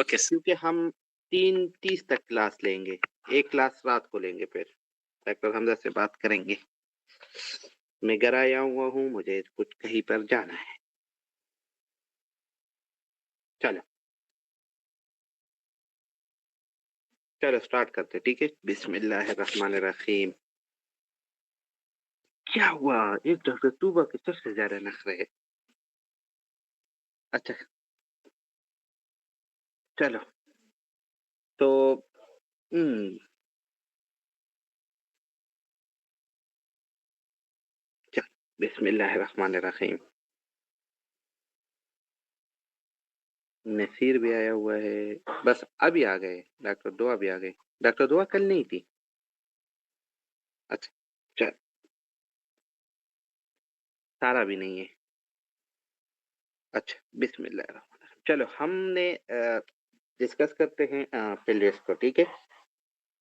Okay sir. क्योंकि हम 3:30 तक क्लास लेंगे, एक क्लास रात को लेंगे, फिर डॉक्टर हमजा से बात करेंगे। मैं घर आया हुआ हूँ, मुझे कुछ कहीं पर जाना है। चलो चलो स्टार्ट करते, ठीक है। बिस्मिल्लाहिर्रहमानिर्रहीम। क्या हुआ? एक डॉक्टर तूबा के सबसे ज्यादा नखरे है। अच्छा चलो, तो हम्म चल, बिस्मिल्लाहिर्रहमानिर्रहीम। नसीर भी आया हुआ है, बस अभी आ गए। डॉक्टर दुआ भी आ गए। डॉक्टर दुआ कल नहीं थी। अच्छा चल, सारा भी नहीं है। अच्छा बिस्मिल्लाह। चलो हमने डिस्कस करते हैं पिलर्स को, ठीक है।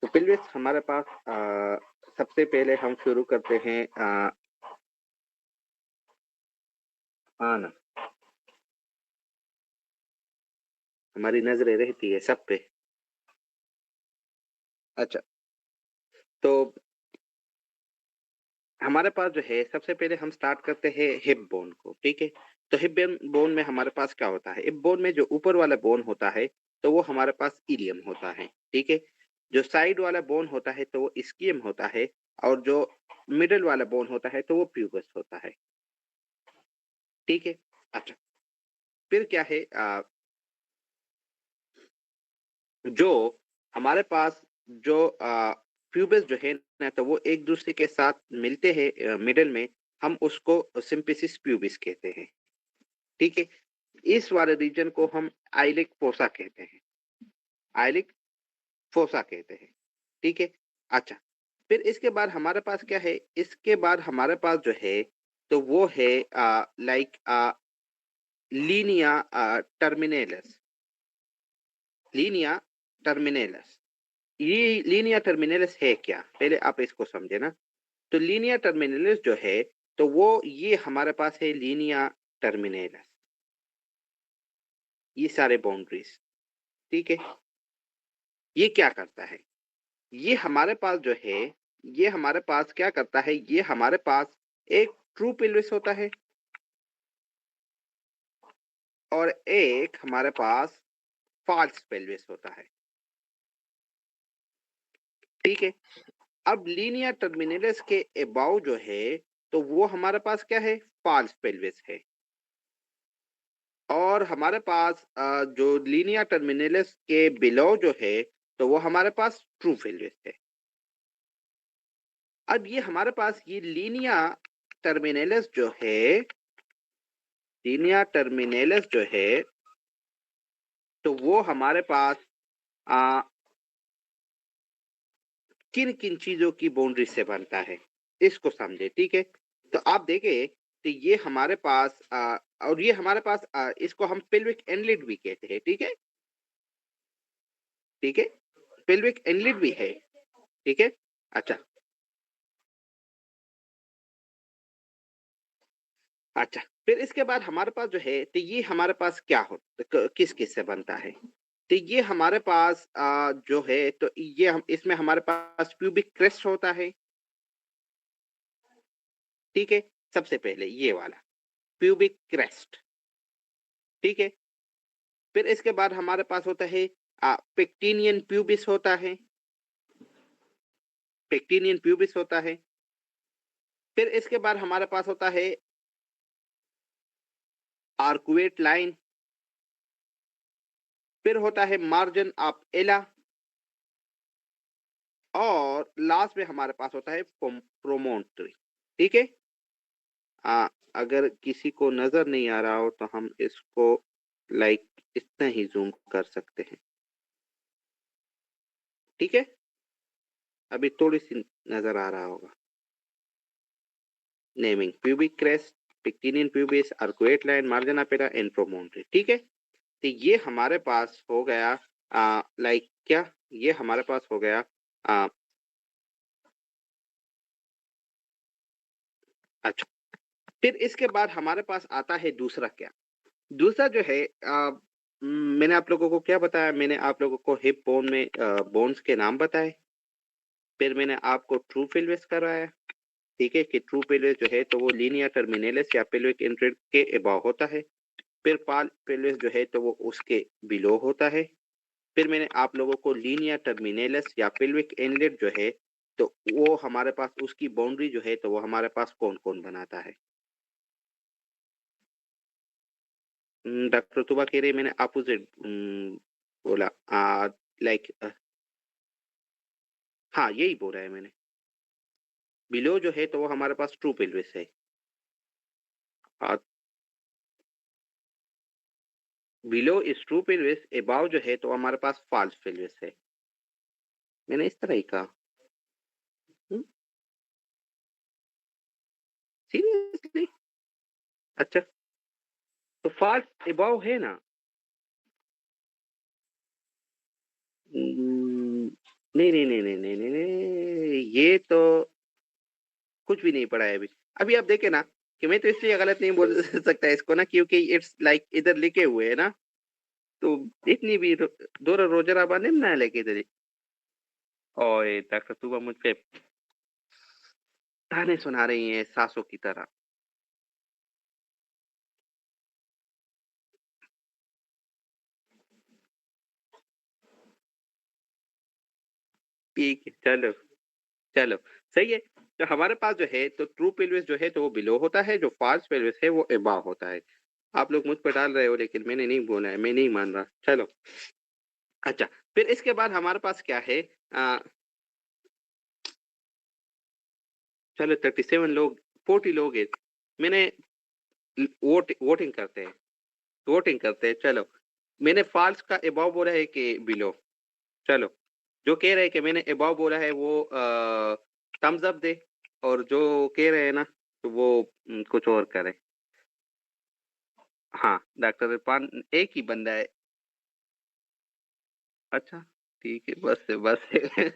तो पिलर्स हमारे पास सबसे पहले हम शुरू करते हैं आना। हमारी नजरें रहती है सब पे। अच्छा, तो हमारे पास जो है सबसे पहले हम स्टार्ट करते हैं हिप बोन को, ठीक है। तो हिप बोन में हमारे पास क्या होता है? हिप बोन में जो ऊपर वाला बोन होता है तो वो हमारे पास इलियम होता है, ठीक है। जो साइड वाला बोन होता है तो वो इस्कियम होता है, और जो मिडल वाला बोन होता है तो वो प्यूबस होता है, ठीक है। अच्छा, फिर क्या है जो हमारे पास जो प्यूबस जो है ना, तो वो एक दूसरे के साथ मिलते हैं मिडल में। हम उसको सिंपिसिस प्यूबिस कहते हैं, ठीक है। इस वाले रीजन को हम आइलिक फोसा कहते हैं, आइलिक फोसा कहते हैं, ठीक है। अच्छा, फिर इसके बाद हमारे पास क्या है? इसके बाद हमारे पास जो है तो वो है लाइक लीनिया टर्मिनेलस। लीनिया टर्मिनेलस, ये लीनिया टर्मिनेलस है क्या? पहले आप इसको समझे ना। तो लीनिया टर्मिनेलस जो है तो वो ये हमारे पास है लीनिया टर्मिनेलस, ये सारे बाउंड्रीज, ठीक है। ये क्या करता है? ये हमारे पास जो है, ये हमारे पास क्या करता है? ये हमारे पास एक ट्रू पेल्विस होता है और एक हमारे पास फॉल्स पेल्विस होता है, ठीक है। अब लीनियर टर्मिनल्स के अबाउ जो है तो वो हमारे पास क्या है? फॉल्स पेल्विस है। और हमारे पास जो लीनियर टर्मिनल्स के बिलो जो है तो वो हमारे पास ट्रू पेल्विस है। अब ये हमारे पास ये लीनिया टर्मिनल्स जो है, लीनिया टर्मिनल्स जो है तो वो हमारे पास आ, किन किन चीजों की बाउंड्री से बनता है, इसको समझे, ठीक है। तो आप देखें तो ये हमारे पास और ये हमारे पास इसको हम पेल्विक इनलेट भी कहते हैं, ठीक है, ठीक है। पेल्विक इनलेट भी है, ठीक है। अच्छा अच्छा, फिर इसके बाद हमारे पास जो है तो ये हमारे पास क्या हो, किस किस से बनता है? तो ये हमारे पास जो है तो ये हम इसमें हमारे पास प्यूबिक क्रेस्ट होता है, ठीक है। सबसे पहले ये वाला प्यूबिक क्रेस्ट, ठीक है। फिर इसके बाद हमारे पास होता है पेक्टिनियन प्यूबिस होता है, पेक्टिनियन प्यूबिस होता है। फिर इसके बाद हमारे पास होता है आर्कुएट लाइन। फिर होता है मार्जिन ऑफ एला, और लास्ट में हमारे पास होता है प्रोमोन्ट्री, ठीक है। अगर किसी को नजर नहीं आ रहा हो तो हम इसको लाइक इतना ही जूम कर सकते हैं, ठीक है। अभी थोड़ी सी नजर आ रहा होगा। Naming pubic crest, pectineal pubis, arcuate line, margin of ala and promontory, ठीक है। तो ये हमारे पास हो गया लाइक क्या, ये हमारे पास हो गया आ, अच्छा, फिर इसके बाद हमारे पास आता है दूसरा क्या? दूसरा जो है मैंने आप लोगों को क्या बताया? मैंने आप लोगों को हिप बोन में बोन्स के नाम बताए। फिर मैंने आपको ट्रू पेल्विस कराया, ठीक है? कि ट्रू पेल्विस जो है तो वो लीनिया टर्मिनलिस या पेल्विक इनलेट के अबव होता है। फिर पाल पेल्विस जो है तो वो उसके बिलो होता है। फिर मैंने आप लोगों को लीनिया टर्मिनलिस या पेल्विक इनलेट जो है तो वो हमारे पास उसकी बाउंड्री जो है तो वो हमारे पास कौन-कौन बनाता है। डॉक्टर तुबा कह रही है मैंने अपोज़िट बोला लाइक हाँ, यही बोला है मैंने। बिलो जो है तो वो हमारे पास ट्रू पेल्विस है। Uh, below is true pelvis, above जो है तो हमारे पास फ़ॉल्स पेल्विस है। मैंने इस तरह ही कहा। हुँ, सीरियसली? अच्छा, तो फ़ॉल्स अबव है ना? नहीं, नहीं, नहीं, नहीं, नहीं, नहीं, नहीं, ये तो कुछ भी नहीं पढ़ा है अभी। अभी आप देखें ना कि मैं तो इसलिए गलत नहीं बोल सकता इसको ना क्योंकि इट्स लाइक इधर लिखे हुए है ना, तो इतनी भी दोरा रोजरा बाने ना लेके इधर ओए डॉक्टर तुबा मुझ पे ताने सुना रही हैं सासों की तरह। ठीक है, चलो, चलो, सही है। तो हमारे पास जो है तो ट्रू पेल्विस जो है तो वो बिलो होता है, जो फ़ॉल्स पेल्विस है वो अबव होता है। आप लोग मुझ पे डाल रहे हो लेकिन मैंने नहीं बोला है, मैं नहीं मान रहा। चलो, अच्छा, फिर इसके बाद हमारे पास क्या है चलो 37 लोग 40 लोग हैं। मैंने वोटिंग करते हैं, वोटिंग करते हैं, चलो। मैंने फ़ॉल्स का अबव बोला है कि बिलो? चलो, जो कह रहे हैं कि मैंने अबव बोला है वो थम्स अप दे और जो कह रहे हैं ना तो वो कुछ और करे। हाँ, डॉक्टर इरफान एक ही बंदा है। अच्छा, ठीक है, बस है, बस है।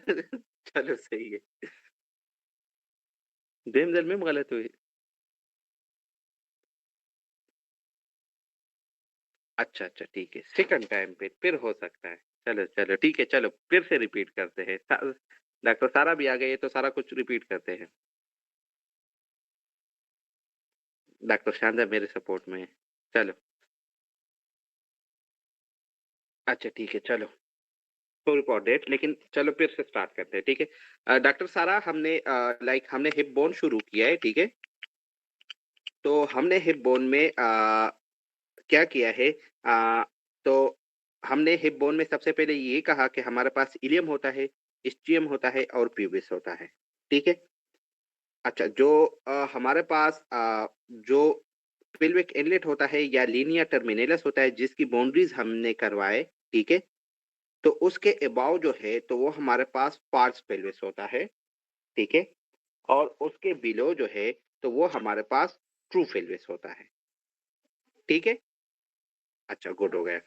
चलो सही है। जेम्स में गलत हुई। अच्छा, अच्छा, ठीक है। सेकंड टाइम पे फिर हो सकता है। चलो, चलो, ठीक है, चलो फिर से रिपीट करते हैं। डॉक्टर सारा भी आ गई है तो सारा कुछ रिपीट करते हैं। डॉक्टर शांता मेरे सपोर्ट में है। चलो, अच्छा ठीक है, चलो। फुल डेट लेकिन चलो फिर से स्टार्ट करते हैं, ठीक है? डॉक्टर सारा हमने लाइक हमने हिप बोन शुरू किया है, ठीक है? तो हमने हिप बोन में क्या किया है तो हमने हिप बोन में सबसे पहले ये कहा कि हमारे पास इलियम होता है, इस्चियम होता है और प्यूबिस होता है, ठीक है? अच्छा, जो हमारे पास जो पेल्विक इनलेट होता है या लीनिया टर्मिनलिस होता है जिसकी बाउंड्रीज हमने करवाए, ठीक है? तो उसके अबाव जो है तो वो हमारे पास पार्स पेल्विस होता है, ठीक है? और उसके बिलो जो है तो वो हमारे पास ट्रू पेल्विस होता है, ठीक है? अच्छा, गुड हो गया।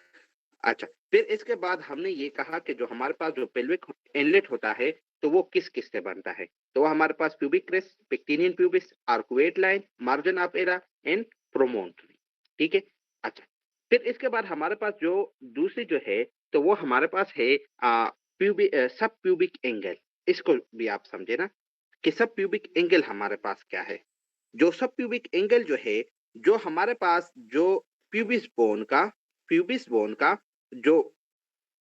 अच्छा, फिर इसके बाद हमने ये कहा कि जो हमारे पास जो पेल्विक इनलेट होता है, तो वो किस-किस से बनता है? तो वो हमारे पास pubic crest, pectineal pubis, arcuate line, margin of ala and promontory, ठीक है? अच्छा, फिर इसके बाद हमारे पास जो दूसरी जो है, तो वो हमारे पास है सब प्यूबिक एंगल। इसको भी आप समझे ना कि सब प्यूबिक एंगल हमारे पास क्या है? जो सब प्यूबिक एंगल जो है, जो हमारे पास जो प्यूबिस बोन का प्यूबिस बोन का जो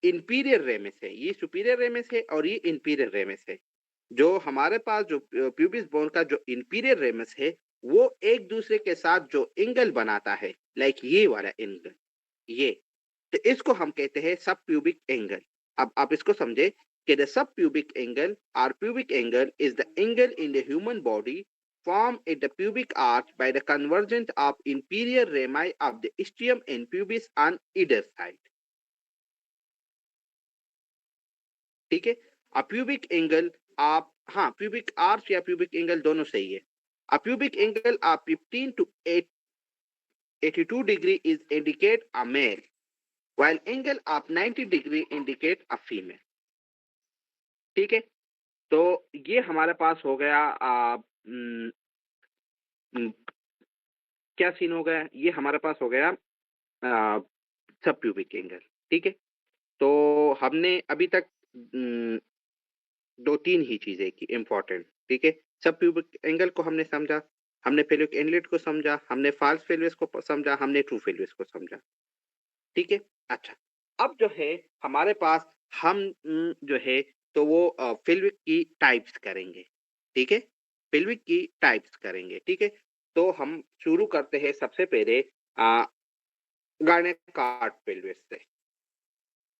इंपीरियर रेमिस है, ये सुपीरियर रेमिस है और ये इंपीरियर रेमिस है। जो हमारे पास जो प्यूबिस बोन का जो इंपीरियर रेमिस है, वो एक दूसरे के साथ जो एंगल बनाता है, लाइक ये वाला एंगल, ये, तो इसको हम कहते हैं सब प्यूबिक एंगल। अब आप इसको समझे कि the sub pubic angle or pubic angle is the angle in the human body formed at the pubic arch by the convergence of inferior rami of the ischium and pubis on either side, ठीक है? Pubic angle आप हाँ, pubic arch या pubic angle दोनों सही है। Pubic angle आप 15 to 82 degree is indicate a male, while angle of 90 degree indicate a female, ठीक है? तो ये हमारे पास हो गया उम, उम, क्या सीन हो गया? ये हमारे पास हो गया सब प्यूबिक एंगल। ठीक है, तो हमने अभी तक 2-3 ही चीजें की इम्पोर्टेंट। ठीक है, सब प्यूबिक एंगल को हमने समझा, हमने पेल्विक इनलेट को समझा, हमने फॉल्स पेल्विस को समझा, हमने ट्रू पेल्विस को समझा। ठीक है, अच्छा, अब जो है हमारे पास हम जो है तो वो पेल्विक की टाइप्स करेंगे। ठीक है, पेल्विक की टाइप्स करेंगे। ठीक है, तो हम शुरू करते हैं सबसे पहले गायनेकॉइड पेल्विस से।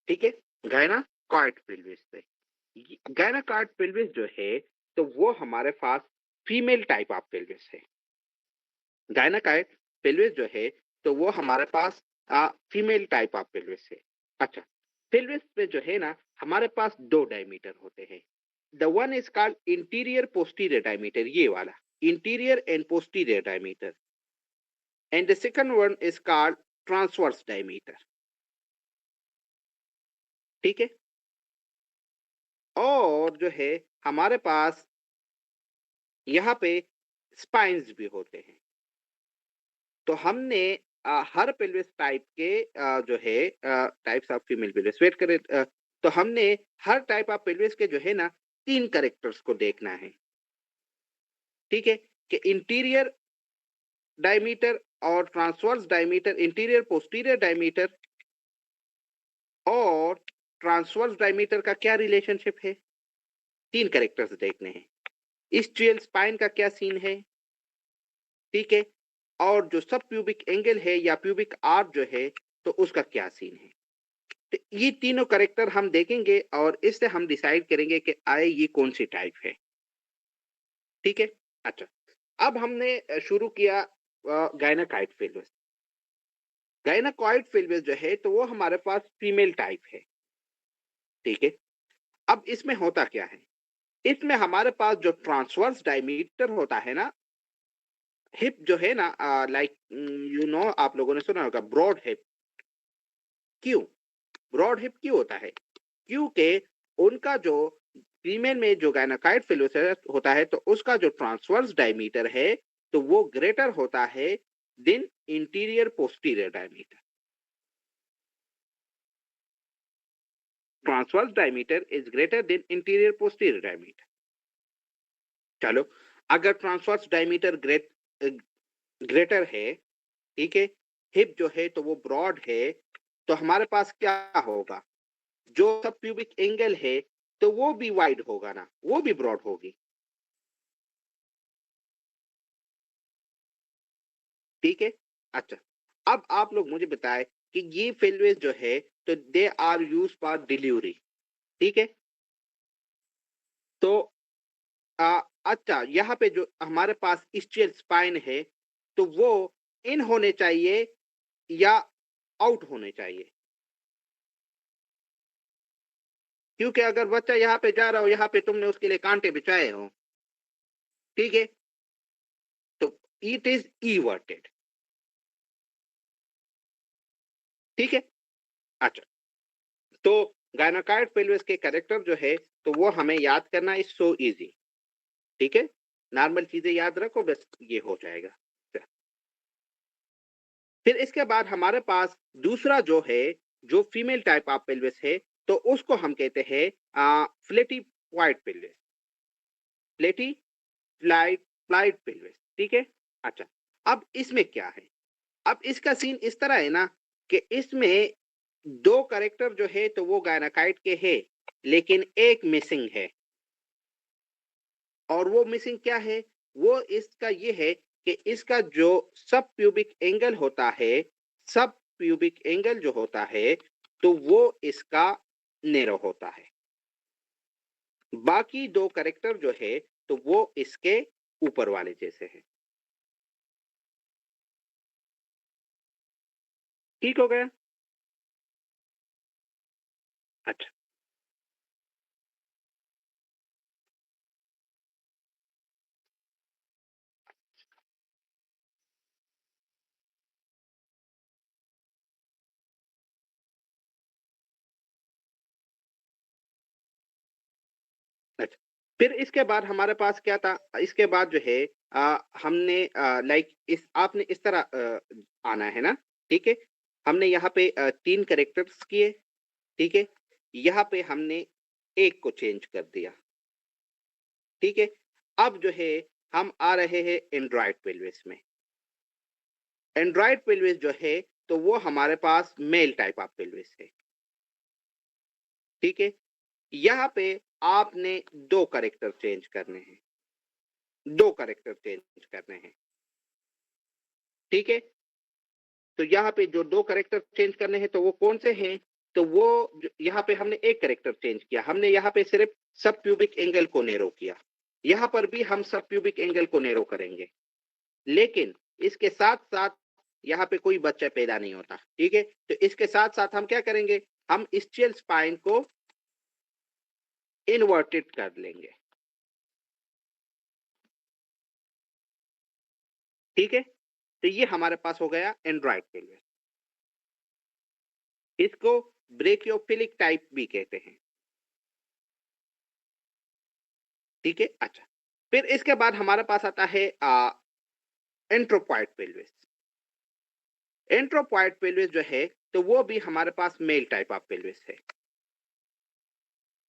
ठीक है, गायनेकॉइड पेल्विस से। गायनेकॉइड पेल्विस जो है तो वो हमारे पास फीमेल टाइप ऑफ पेल्विस है। गायनेकॉइड पेल्विस जो है तो वो हमारे पास फीमेल टाइप ऑफ पेल्विस है। अच्छा, पेल्विस में जो है ना हमारे पास दो डायमीटर होते हैं। The one is called interior posterior diameter, ये वाला interior and posterior diameter, and the second one is called transverse diameter. ठीक है, और जो है हमारे पास यहाँ पे स्पाइन्स भी होते हैं। तो हमने हर पेल्विस टाइप के जो है टाइप्स ऑफ फीमेल पेल्विस वेट करे, तो हमने हर टाइप ऑफ पेल्विस के जो है ना 3 कैरेक्टर्स को देखना है। ठीक है, कि इंटीरियर डायमीटर और transverse diameter, interior posterior diameter और ट्रांसवर्स डायमीटर का क्या रिलेशनशिप है, 3 कैरेक्टर्स देखने हैं। इस्ट्रियल स्पाइन का क्या सीन है। ठीक है, और जो सब प्यूबिक एंगल है या प्यूबिक आर्क जो है तो उसका क्या सीन है। तो ये तीनों करेक्टर हम देखेंगे और इससे हम डिसाइड करेंगे कि आए ये कौन सी टाइप है। ठीक है, अच्छा, अब हमने शुरू किया गायनेकॉइड पेल्विस। गायनेकॉइड पेल्विस जो है तो वो हमारे पास फीमेल टाइप है। ठीक है, अब इसमें होता क्या है, इसमें हमारे पास जो ट्रांसवर्स डायमीटर होता है ना, हिप जो है ना, लाइक यू नो, आप लोगों ने सुना होगा ब्रॉड हिप। क्यों ब्रॉड हिप क्यों होता है, क्योंकि उनका जो फीमेल में जो गायनेकॉइड पेल्विस होता है तो उसका जो ट्रांसवर्स डायमीटर है तो वो ग्रेटर होता है than interior posterior diameter. Transverse diameter is greater than interior posterior diameter. चलो, अगर ट्रांसवर्स डायमीटर ग्रेटर है, ठीक है, हिप जो है तो वो ब्रॉड है, तो हमारे पास क्या होगा, जो सब प्यूबिक एंगल है तो वो भी वाइड होगा ना, वो भी ब्रॉड होगी। ठीक है, अच्छा, अब आप लोग मुझे बताएं कि ये फेलवेज जो है तो they are use for delivery. ठीक है, तो अच्छा, यहाँ पे जो हमारे पास स्टियल स्पाइन है तो वो इन होने चाहिए या आउट होने चाहिए, क्योंकि अगर बच्चा यहाँ पे जा रहा हो, यहाँ पे तुमने उसके लिए कांटे बिछाए हो, ठीक है, तो इट इज ईवर्टेड। ठीक है, अच्छा, तो गायनाकॉइड पेल्विस के कैरेक्टर जो है तो वो हमें याद करना इज सो इजी। ठीक है, नॉर्मल चीजें याद रखो, बस ये हो जाएगा। फिर इसके बाद हमारे पास दूसरा जो है, जो फीमेल टाइप ऑफ पेल्विस है तो उसको हम कहते हैं फ्लेटी वाइट पेल्विस, फ्लेटी फ्लाइट फ्लाइट पेल्विस। ठीक है, अच्छा, अब इसमें क्या है, अब इसका सीन इस तरह है ना कि इसमें दो कैरेक्टर जो है तो वो गायनाकाइट के है, लेकिन एक मिसिंग है। और वो मिसिंग क्या है, वो इसका ये है कि इसका जो सब प्यूबिक एंगल होता है, सब प्यूबिक एंगल जो होता है तो वो इसका नेरो होता है। बाकी दो कैरेक्टर जो है तो वो इसके ऊपर वाले जैसे हैं। ठीक हो गया, अच्छा, अच्छा, फिर इसके बाद हमारे पास क्या था, इसके बाद जो है हमने लाइक इस आपने इस तरह आना है ना। ठीक है, हमने यहाँ पे 3 कैरेक्टर्स किए, ठीक है? यहाँ पे हमने 1 को चेंज कर दिया, ठीक है? अब जो है हम आ रहे हैं एंड्रॉयड पेल्विस में। एंड्रॉयड पेल्विस जो है, तो वो हमारे पास मेल टाइप ऑफ पेल्विस है, ठीक है? यहाँ पे आपने 2 कैरेक्टर चेंज करने हैं, 2 कैरेक्टर चेंज करने हैं, ठीक है? तो यहाँ पे जो 2 कैरेक्टर चेंज करने हैं, तो वो कौन से हैं? तो वो यहाँ पे हमने 1 कैरेक्टर चेंज किया, हमने यहाँ पे सिर्फ सब प्यूबिक एंगल को नैरो किया। यहाँ पर भी हम सब प्यूबिक एंगल को नैरो करेंगे, लेकिन इसके साथ साथ यहाँ पे कोई बच्चा पैदा नहीं होता, ठीक है? तो इसके साथ साथ हम क्या करेंगे, हम स्टियल स्पाइन को इन्वर्टेड कर लेंगे, ठीक है? तो ये हमारे पास हो गया एंड्रॉयड पेल्विस। इसको ब्रेकियोफिलिक टाइप भी कहते हैं, ठीक है? अच्छा, फिर इसके बाद हमारे पास आता है एंट्रोपॉइड पेल्विस। एंट्रोपॉइड पेल्विस जो है, तो वो भी हमारे पास मेल टाइप ऑफ पेल्विस है,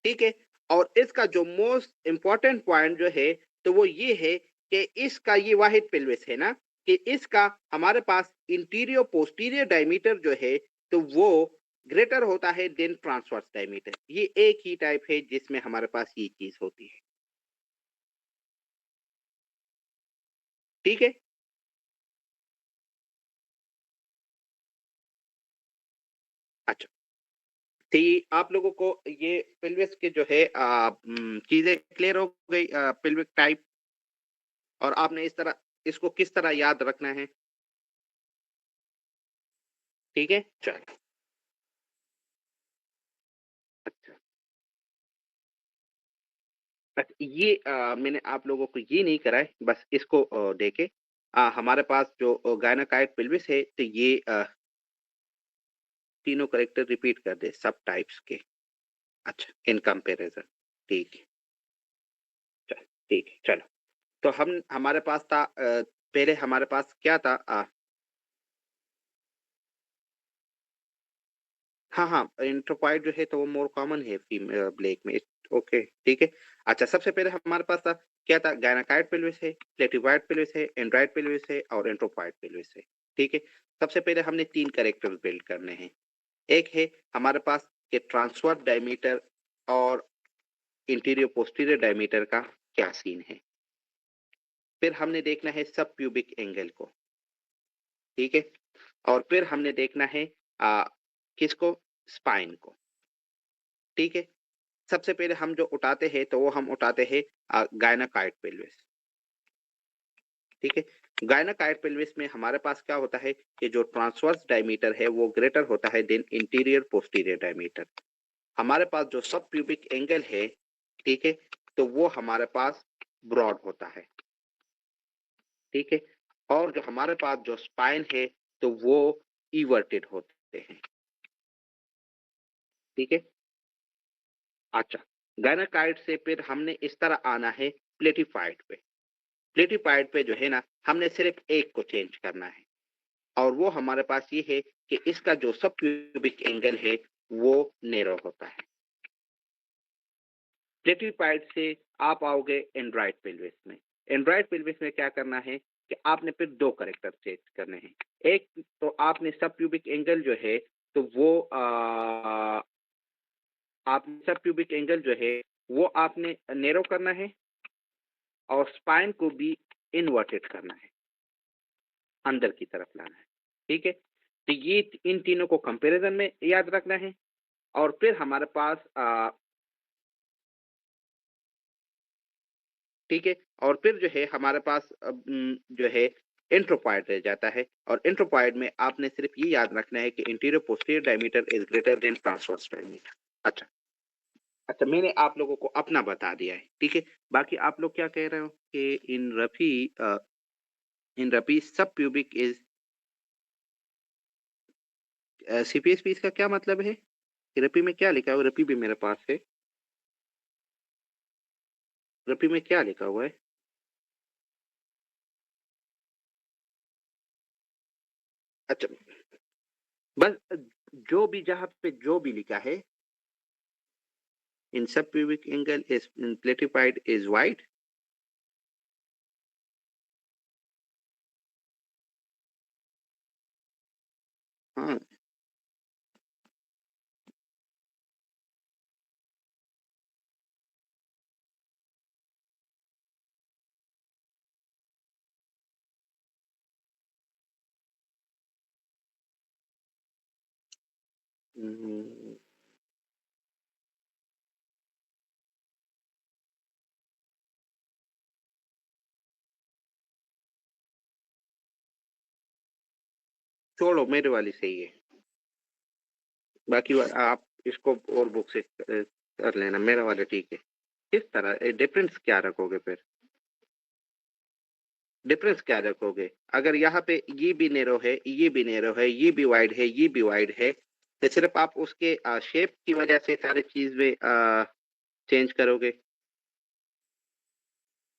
ठीक है? और इसका जो मोस्ट इंपॉर्टेंट पॉइंट जो है, तो वो ये है कि इसका ये वाहिद पेल्विस है ना, कि इसका हमारे पास इंटीरियर पोस्टीरियर डायमीटर जो है, तो वो ग्रेटर होता है देन ट्रांसवर्स डायमीटर। ये एक ही टाइप है जिसमें हमारे पास ये चीज होती है, ठीक है? अच्छा, तो ये आप लोगों को ये पेल्विस के जो है चीजें क्लियर हो गई, पेल्विक टाइप, और आपने इस तरह इसको किस तरह याद रखना है, ठीक है? चलो, अच्छा। बस ये मैंने आप लोगों को ये नहीं करा है, बस इसको देखे हमारे पास जो गायनाकाइड पेल्विस है, तो ये तीनों करेक्टर रिपीट कर दे सब टाइप्स के। अच्छा, इन कंपैरिजन, ठीक है, चल, ठीक है, चलो। तो हम हमारे पास था पहले हमारे पास क्या था, हाँ, हाँ, एंथ्रोपॉइड जो है तो वो मोर कॉमन है ब्लैक में। ओके, ठीक है। अच्छा, सबसे पहले हमारे पास था क्या था, गायनाकाइड पेल्विस है, प्लेटिवाइड पेल्विस है, एंड्रॉइड पेल्विस है और एंथ्रोपॉइड पेल्विस है, ठीक है। सबसे पहले हमने 3 कैरेक्टर्स बिल्ड करने हैं। एक है हमारे पास कि ट्रांसवर्स डायमीटर और इंटीरियर पोस्टीरियर डायमीटर का क्या सीन है। फिर हमने देखना है सब प्यूबिक एंगल को, ठीक है। और फिर हमने देखना है आ, किसको, स्पाइन को, ठीक है। सबसे पहले हम जो उठाते हैं तो वो हम उठाते हैं गायनाकाइड पेल्विस, ठीक है। गायनाकाइड पेल्विस में हमारे पास क्या होता है कि जो ट्रांसवर्स डायमीटर है वो ग्रेटर होता है देन इंटीरियर पोस्टीरियर डायमीटर। हमारे पास जो सब प्यूबिक एंगल है, ठीक है, तो वो हमारे पास ब्रॉड होता है, ठीक है। और जो हमारे पास जो स्पाइन है तो वो इवर्टेड होते हैं, ठीक है। अच्छा, गायनाकाइड से फिर हमने इस तरह आना है प्लेटिफाइड पे। प्लेटिफाइड पे जो है ना, हमने सिर्फ एक को चेंज करना है, और वो हमारे पास ये है कि इसका जो सब क्यूबिक एंगल है वो नैरो होता है। प्लेटिफाइड से आप आओगे एंड्रॉइड पेल्विस में। एंड्रॉइड पेल्विस में क्या करना है कि आपने फिर 2 कैरेक्टर चेंज करने हैं। एक तो आपने सब क्यूबिक एंगल जो है, तो वो आपने सब क्यूबिक एंगल जो है वो आपने नैरो करना है, और स्पाइन को भी इन्वर्टेड करना है, अंदर की तरफ लाना है, ठीक है। तो ये इन तीनों को कंपैरिजन में याद रखना है। और फिर हमारे पास ठीक है, और फिर जो है हमारे पास जो है एंट्रोपॉइड रह जाता है, और एंट्रोपॉइड में आपने सिर्फ ये याद रखना है कि interior posterior diameter is greater then transverse diameter. अच्छा, अच्छा, मैंने आप लोगों को अपना बता दिया है, ठीक है। बाकी आप लोग क्या कह रहे हो कि इन रफी सब प्यूबिक इज सीपीएस, इसका क्या मतलब है? रपी में क्या लिखा हुआ है? रपी भी मेरे पास है। रपी में क्या लिखा हुआ है? अच्छा, बस जो भी जहाँ पे जो भी लिखा है, इन सब pubic angle is platified is wide. हाँ। हम्म, छोड़ो, मेरे वाली सही है। बाकी आप इसको और बुक से कर लेना, मेरा वाला ठीक है। किस तरह डिफरेंस क्या रखोगे फिर? डिफरेंस क्या रखोगे? अगर यहाँ पे ये भी नैरो है, ये भी नैरो है, ये भी वाइड है, ये भी वाइड है, तो सिर्फ आप उसके शेप की वजह से सारी चीज में चेंज करोगे?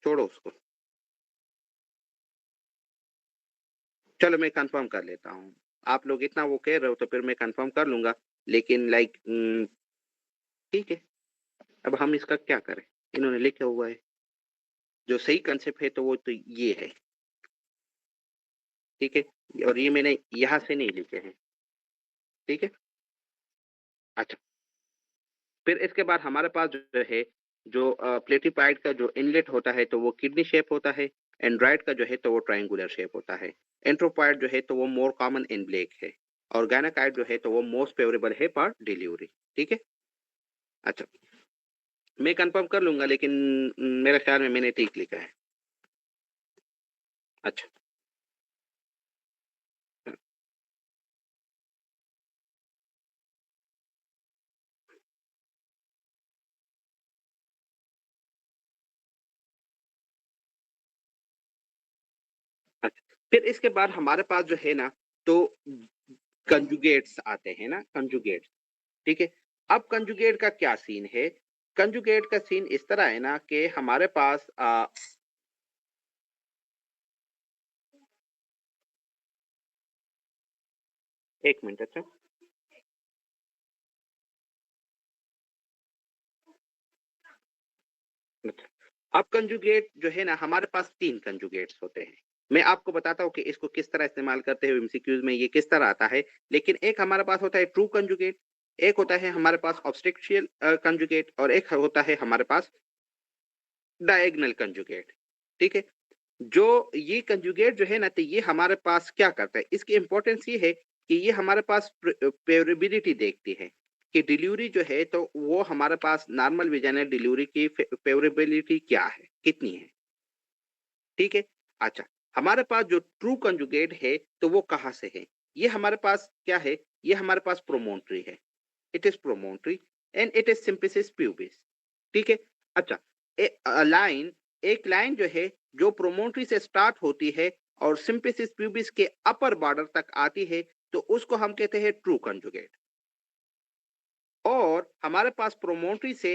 छोड़ो उसको। चलो मैं कंफर्म कर लेता हूँ। आप लोग इतना वो कह रहे हो तो फिर मैं कंफर्म कर लूंगा। लेकिन लाइक ठीक है। अब हम इसका क्या करें? इन्होंने लिखा हुआ है, जो सही कंसेप्ट है तो वो तो ये है। ठीक है। और ये मैंने यहाँ से नहीं लिखे हैं। ठीक है। अच्छा। फिर इसके बाद हमारे पास जो है, जो प्लेटिफाइड का जो इनलेट होता है तो वो किडनी शेप होता है। एंड्रॉइड का जो है तो वो ट्रायंगुलर शेप होता है। एंट्रोपॉइड जो है तो वो मोर कॉमन इन ब्लैक है। और गायनाकाइड जो है तो वो मोस्ट फेवरेबल है फॉर डिलीवरी। ठीक है। अच्छा। मैं कंफर्म कर लूंगा, लेकिन मेरे ख्याल में मैंने ठीक लिखा है। अच्छा। अच्छा। फिर इसके बाद हमारे पास जो है ना, तो कंजुगेट्स आते हैं ना, कंजुगेट्स। ठीक है। अब कंजुगेट का क्या सीन है? कंजुगेट का सीन इस तरह है ना कि हमारे पास एक मिनट। अच्छा। अच्छा। अब कंजुगेट जो है ना, हमारे पास तीन कंजुगेट्स होते हैं। मैं आपको बताता हूँ कि इसको किस तरह इस्तेमाल करते हैं एमसीक्यूज में, ये किस तरह आता है। लेकिन एक हमारे पास होता है ट्रू कंजुगेट, एक होता है हमारे पास ऑब्स्ट्रिक्शियल कंजुगेट, और एक होता है हमारे पास डायगोनल कंजुगेट। ठीक है। जो ये कंजुगेट जो है ना, तो ये हमारे पास क्या करता है, इसकी इंपॉर्टेंस ये है कि ये हमारे पास पेवरेबिलिटी देखती है कि डिलीवरी जो है तो वो हमारे पास नॉर्मल विजाइनल डिलीवरी की फेवरेबिलिटी क्या है, कितनी है। ठीक है। अच्छा। हमारे पास जो ट्रू कंजुगेट है तो वो कहाँ से है? ये हमारे पास क्या है? ये हमारे पास प्रोमोनट्री है। It is promontory and it is symphysis pubis. ठीक है। अच्छा। लाइन, एक लाइन जो है, जो प्रोमोनट्री से स्टार्ट होती है और सिंपलिसिस प्यूबिस के अपर बॉर्डर तक आती है, तो उसको हम कहते हैं ट्रू कंजुगेट। और हमारे पास प्रोमोनट्री से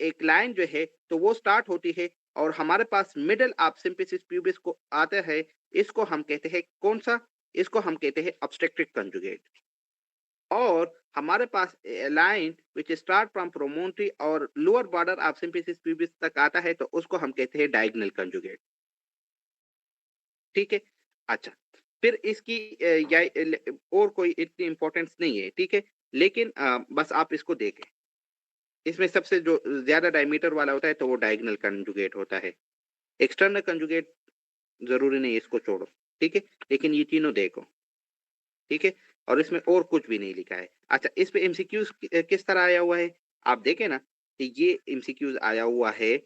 एक लाइन जो है तो वो स्टार्ट होती है, और हमारे पास मिडल ऑफ सिंपलिसिस प्यूबिस को आता है। इसको हम कहते हैं कौन सा? इसको हम कहते हैं ऑब्स्ट्रक्टिव कंजुगेट। और हमारे पास लाइन विच स्टार्ट फ्रॉम प्रोमोनट्री और लोअर बॉर्डर ऑफ सिंपलिसिस प्यूबिस तक आता है, तो उसको हम कहते हैं डायगोनल कंजुगेट। ठीक है। अच्छा। फिर इसकी और कोई इतनी इंपॉर्टेंस नहीं है। ठीक है। लेकिन बस आप इसको देखें। इसमें सबसे जो ज्यादा डायमीटर वाला होता है तो वो डायगोनल कंजुगेट होता है। एक्सटर्नल कंजुगेट जरूरी नहीं, इसको छोड़ो। ठीक है। लेकिन ये तीनों देखो। ठीक है। और इसमें और कुछ भी नहीं लिखा है। अच्छा, इस पे एमसीक्यूज किस तरह आया हुआ है? आप देखें ना, कि ये एमसीक्यूज आया हुआ है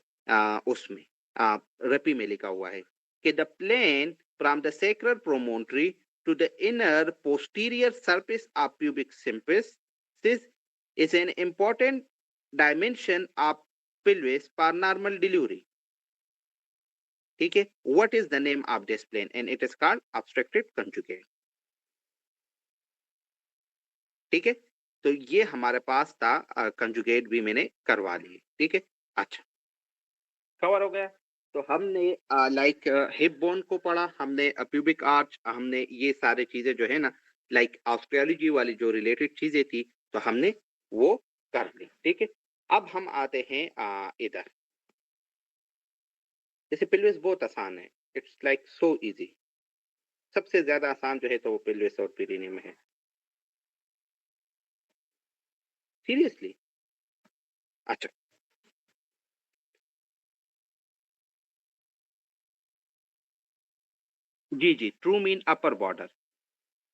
उसमें रपी में लिखा हुआ है कि the plane from the sacral promontory to the inner posterior surface of pubic symphysis is an important dimension of pelvis for normal delivery. ठीक है। what is the name of this plane? And it is called obstructed conjugate. ठीक है। तो ये हमारे पास था, conjugate भी मैंने करवा लिए। ठीक है। अच्छा। कवर हो गया। तो हमने लाइक हिप बोन को पढ़ा, हमने प्यूबिक आर्च, हमने ये सारी चीजें जो है ना, लाइक ऑस्ट्रियोलॉजी वाली जो रिलेटेड चीजें थी, तो हमने वो कर ली। ठीक है, अब हम आते हैं इधर। जैसे पिलवेस बहुत आसान है, इट्स लाइक सो इजी। सबसे ज्यादा आसान जो है तो वो पिलवेस और पेरिनियम है। सीरियसली। अच्छा। जी जी, ट्रू मीन अपर बॉर्डर।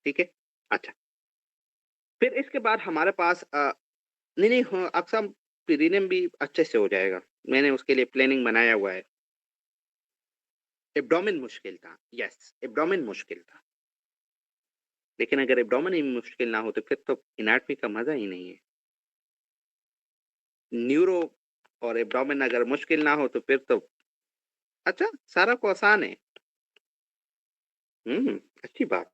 ठीक है। अच्छा, फिर इसके बाद हमारे पास नहीं नहीं हाँ, अक्सर पेरिनियम भी अच्छे से हो जाएगा। मैंने उसके लिए प्लानिंग बनाया हुआ है। एब्डोमेन मुश्किल था, यस एब्डोमेन मुश्किल था। लेकिन अगर एब्डोमेन ही मुश्किल ना हो तो फिर तो एनाटॉमी का मजा ही नहीं है। न्यूरो और एब्डोमेन अगर मुश्किल ना हो तो फिर तो अच्छा, सारा को आसान है। अच्छी बात।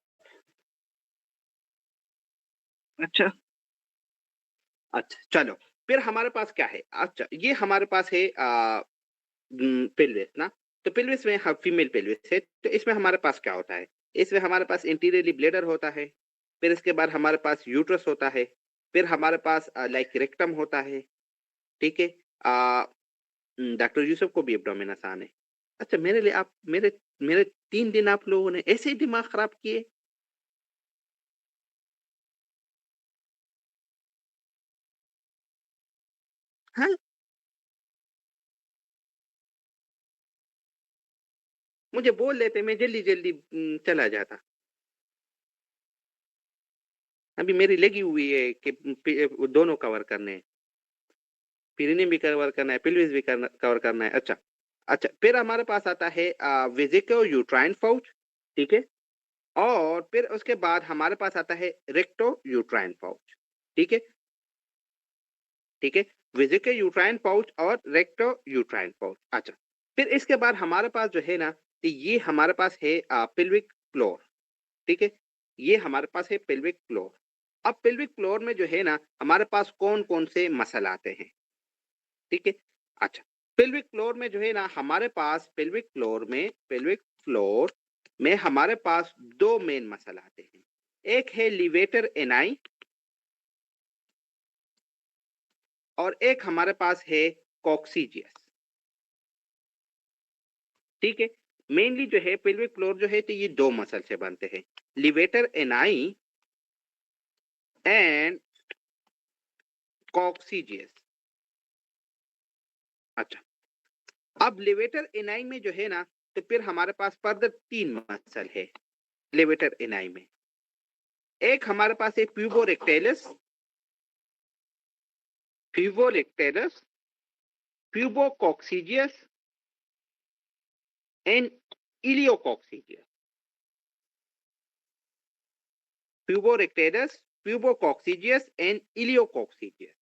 अच्छा। अच्छा चलो, फिर हमारे पास क्या है? अच्छा, ये हमारे पास है पेल्विस ना। तो पेल्विस में हम फीमेल पेल्विस है, तो इसमें हमारे पास क्या होता है? इसमें हमारे पास इंटीरियरली ब्लेडर होता है। फिर इसके बाद हमारे पास यूट्रस होता है। फिर हमारे पास लाइक रेक्टम होता है। ठीक है। डॉक्टर यूसुफ को भी एब्डोमेन आसान है। अच्छा, मेरे लिए आप मेरे मेरे 3 दिन आप लोगों ने ऐसे ही दिमाग खराब किए। हाँ, मुझे बोल देते, मैं जल्दी जल्दी चला जाता। अभी मेरी लगी हुई है कि दोनों कवर करने हैं। पीरियड भी कवर करना है, पिल्विस भी कवर करना है। अच्छा। अच्छा, फिर हमारे पास आता है वेजिको यूट्राइन पाउच। ठीक है। और फिर उसके बाद हमारे पास आता है रेक्टो यूट्राइन पाउच। ठीक है। ठीक है। वेजिको यूट्राइन पाउच और रेक्टो यूट्राइन पाउच। अच्छा, फिर इसके बाद हमारे पास जो है ना, तो ये हमारे पास है पिल्विक फ्लोर। ठीक है। ये हमारे पास है पिल्विक फ्लोर। अब पिल्विक फ्लोर में जो है ना, हमारे पास कौन कौन से मसल आते हैं? ठीक है। अच्छा, पेल्विक फ्लोर में जो है ना, हमारे पास पेल्विक फ्लोर में हमारे पास दो मेन मसल आते हैं। एक है लिवेटर एनाई और एक हमारे पास है कॉक्सीजियस। ठीक है। मेनली जो है पेल्विक फ्लोर जो है, तो ये दो मसल से बनते हैं, लिवेटर एनाई एंड कॉक्सीजियस। अच्छा, अब लिवेटर एनाई में जो है ना, तो फिर हमारे पास फर्दर 3 मसल है लिवेटर एनाई में। एक हमारे पास है प्यूबोरेक्टेलस, प्यूबोरेक्टेलस, प्यूबोकॉक्सीजियस एंड इलियोकॉक्सीजियस। प्यूबोरेक्टेलस, प्यूबोकॉक्सीजियस एंड इलियोकॉक्सीजियस।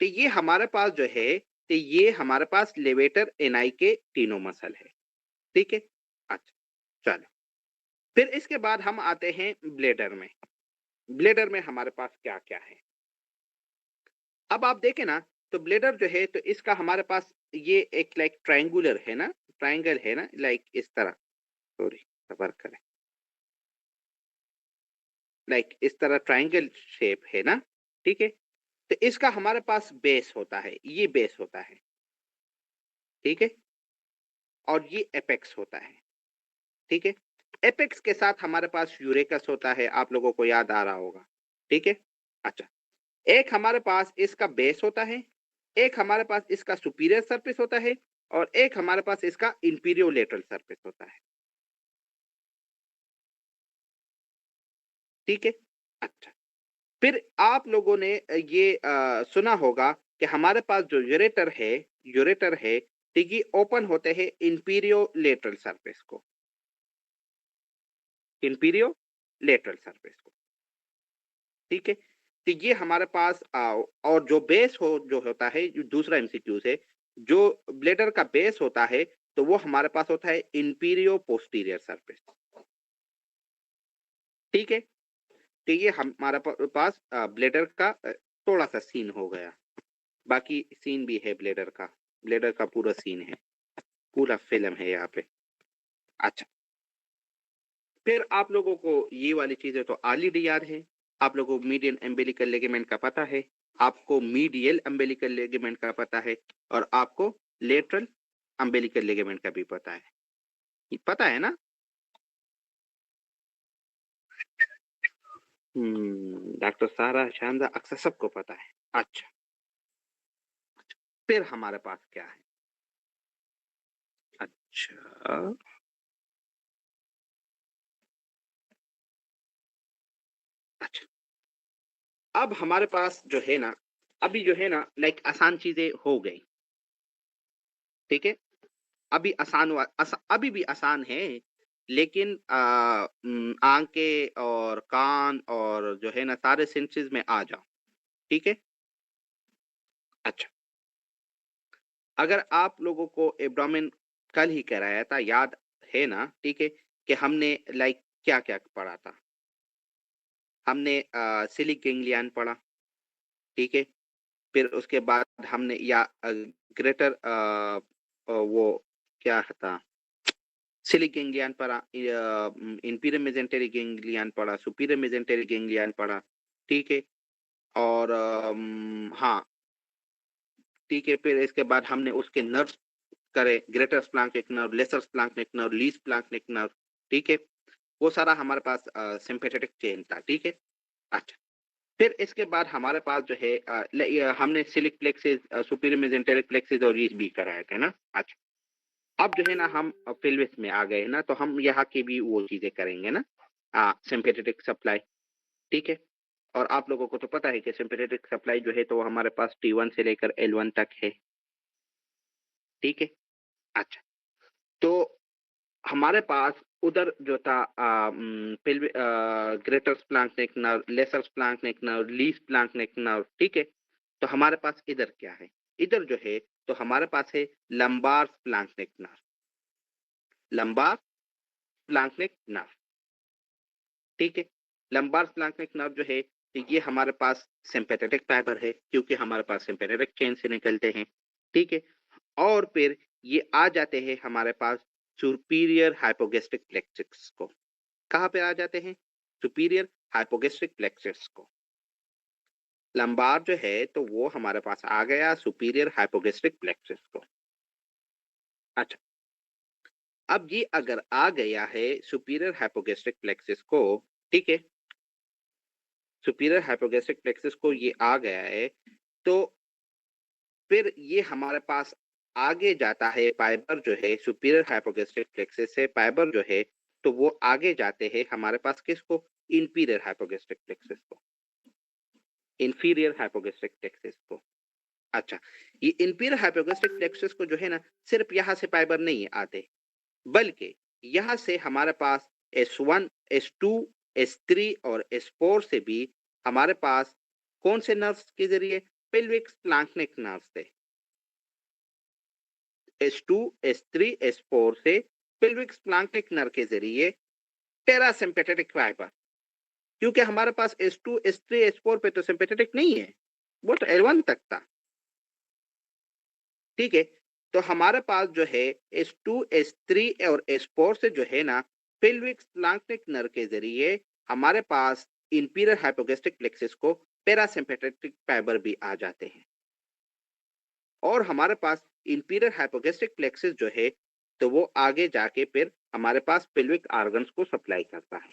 तो ये हमारे पास जो है, तो ये हमारे पास लेवेटर एनाई के तीनों मसल है। ठीक है। अच्छा, चलो, फिर इसके बाद हम आते हैं ब्लेडर में। ब्लेडर में हमारे पास क्या क्या है? अब आप देखें ना, तो ब्लेडर जो है, तो इसका हमारे पास ये एक लाइक ट्रायंगुलर है ना, ट्रायंगल है ना, लाइक इस तरह। सॉरी, सबर करें। लाइक इस तरह ट्रायंगल शेप है ना। ठीक है। तो इसका हमारे पास बेस होता है, ये बेस होता है। ठीक है। और ये एपेक्स होता है। ठीक है। एपेक्स के साथ हमारे पास यूरेकस होता है, आप लोगों को याद आ रहा होगा। ठीक है। अच्छा, एक हमारे पास इसका बेस होता है, एक हमारे पास इसका सुपीरियर सरफेस होता है, और एक हमारे पास इसका इंफीरियर लेटरल सरफेस होता है। ठीक है। अच्छा, फिर आप लोगों ने ये सुना होगा कि हमारे पास जो यूरेटर है, ठीक है, ओपन होते हैं इंफीरियो लेटरल सरफेस को, इंफीरियो लेटरल सरफेस को। ठीक है। तो ये हमारे पास और जो बेस जो होता है, जो दूसरा एमसीक्यू से, जो ब्लेडर का बेस होता है, तो वो हमारे पास होता है इंफीरियो पोस्टीरियर सरफेस। ठीक है। तो ये हमारा पास ब्लेडर का थोड़ा सा सीन हो गया। बाकी सीन भी है ब्लेडर का, ब्लेडर का पूरा सीन है, पूरा फिल्म है यहाँ पे। अच्छा, फिर आप लोगों को ये वाली चीजें तो ऑलरेडी याद है। आप लोगों को मीडियन अम्बिलिकल लिगामेंट का पता है, आपको मीडियल अम्बिलिकल लिगामेंट का पता है, और आपको लेटरल अम्बिलिकल लिगामेंट का भी पता है। ये पता है ना? डॉक्टर सारा शानदार, अक्सर सबको पता है। अच्छा, फिर हमारे पास क्या है? अच्छा, अच्छा, अब हमारे पास जो है ना, अभी जो है ना, लाइक आसान चीजें हो गई। ठीक है, अभी अभी भी आसान है, लेकिन आंखें और कान और जो है ना सारे सेंसेस में आ जाओ। ठीक है, अच्छा, अगर आप लोगों को एब्डोमेन कल ही कराया था, याद है ना? ठीक है, कि हमने लाइक क्या क्या पढ़ा था? हमने सिलिक गैंग्लियन पढ़ा। ठीक है, फिर उसके बाद हमने या ग्रेटर वो क्या था, सिलिक गैंग्लियन पढ़ा, इंफीरियर मेजेंटेरी गैंग्लियन पढ़ा, सुपीरियर मेजेंटेरी गैंग्लियन पढ़ा। ठीक है, और हाँ, ठीक है, फिर इसके बाद हमने उसके नर्व करे, greater splanchnic nerve, lesser splanchnic nerve, least splanchnic nerve. ठीक है, वो सारा हमारे पास सिंपैथेटिक चेन था। ठीक है, अच्छा, फिर इसके बाद हमारे पास जो है हमने सिलिक प्लेक्सिस, सुपीरियर मेजेंटेरिक प्लेक्सिस और ये भी कराए थे ना। अच्छा, अब जो है ना हम पेल्विस में आ गए ना, तो हम यहाँ की भी वो चीजें करेंगे ना, सिंपैथेटिक सप्लाई। ठीक है, और आप लोगों को तो पता है कि सिंपैथेटिक सप्लाई जो है तो हमारे पास T1 से लेकर L1 तक है। ठीक है, अच्छा, तो हमारे पास उधर जो था greater splanchnic nerve, lesser splanchnic nerve, least splanchnic nerve. ठीक है, तो हमारे पास इधर क्या है? इधर जो है तो हमारे पास है लंबार स्प्लैंक्टिक नर्व, लंबार स्प्लैंक्टिक नर्व। ठीक है, लंबार स्प्लैंक्टिक नर्व जो है, तो ये हमारे पास सिंपैथेटिक फाइबर है, क्योंकि हमारे पास सिंपैथेटिक चेन से निकलते हैं। ठीक है, और फिर ये आ जाते हैं हमारे पास सुपीरियर हाइपोगेस्ट्रिक प्लेक्सिस को। कहाँ पे आ जाते हैं? सुपीरियर हाइपोगेस्ट्रिक प्लेक्सस को। लंबार जो है तो वो हमारे पास आ गया सुपीरियर हाइपोगेस्ट्रिक प्लेक्सस को। अच्छा, अब ये अगर आ गया है सुपीरियर हाइपोगेस्ट्रिक प्लेक्सस को, ठीक है, सुपीरियर हाइपोगेस्ट्रिक प्लेक्सस को ये आ गया है, तो फिर ये हमारे पास आगे जाता है, फाइबर जो है सुपीरियर हाइपोगेस्ट्रिक प्लेक्सस से फाइबर जो है तो वो आगे जाते हैं हमारे पास किसको? इंफीरियर हाइपोगेस्ट्रिक प्लेक्सस को, इंफीरियर हाइपोगेस्ट्रिक प्लेक्सस को। अच्छा, ये इंफीरियर हाइपोगेस्ट्रिक प्लेक्सस को जो है ना, सिर्फ यहाँ से फाइबर नहीं आते, बल्कि यहाँ से हमारे पास S1, S2, S3 और S4 से भी हमारे पास कौन से नर्व्स के जरिए? पेल्विक स्प्लैंक्टिक नर्व से। S2, S3, S4 से पेल्विक स्प्लैंक्टिक नर्व के जरिए पैरासिम्पेथेटिक फाइबर, क्योंकि हमारे पास S2, S3, S4 पे तो सिंपैथेटिक नहीं है, वो तो L1 तक था। ठीक है, तो हमारे पास जो है S2, S3 और S4 से जो है ना पेल्विक स्प्लैंक्टिक नर्व के जरिए हमारे पास इंफीरियर हाइपोगेस्ट्रिक प्लेक्सस को पैरासिम्पेथेटिक फाइबर भी आ जाते हैं, और हमारे पास इंफीरियर हाइपोगेस्ट्रिक प्लेक्सस जो है तो वो आगे जाके फिर हमारे पास पेल्विक ऑर्गन्स को सप्लाई करता है।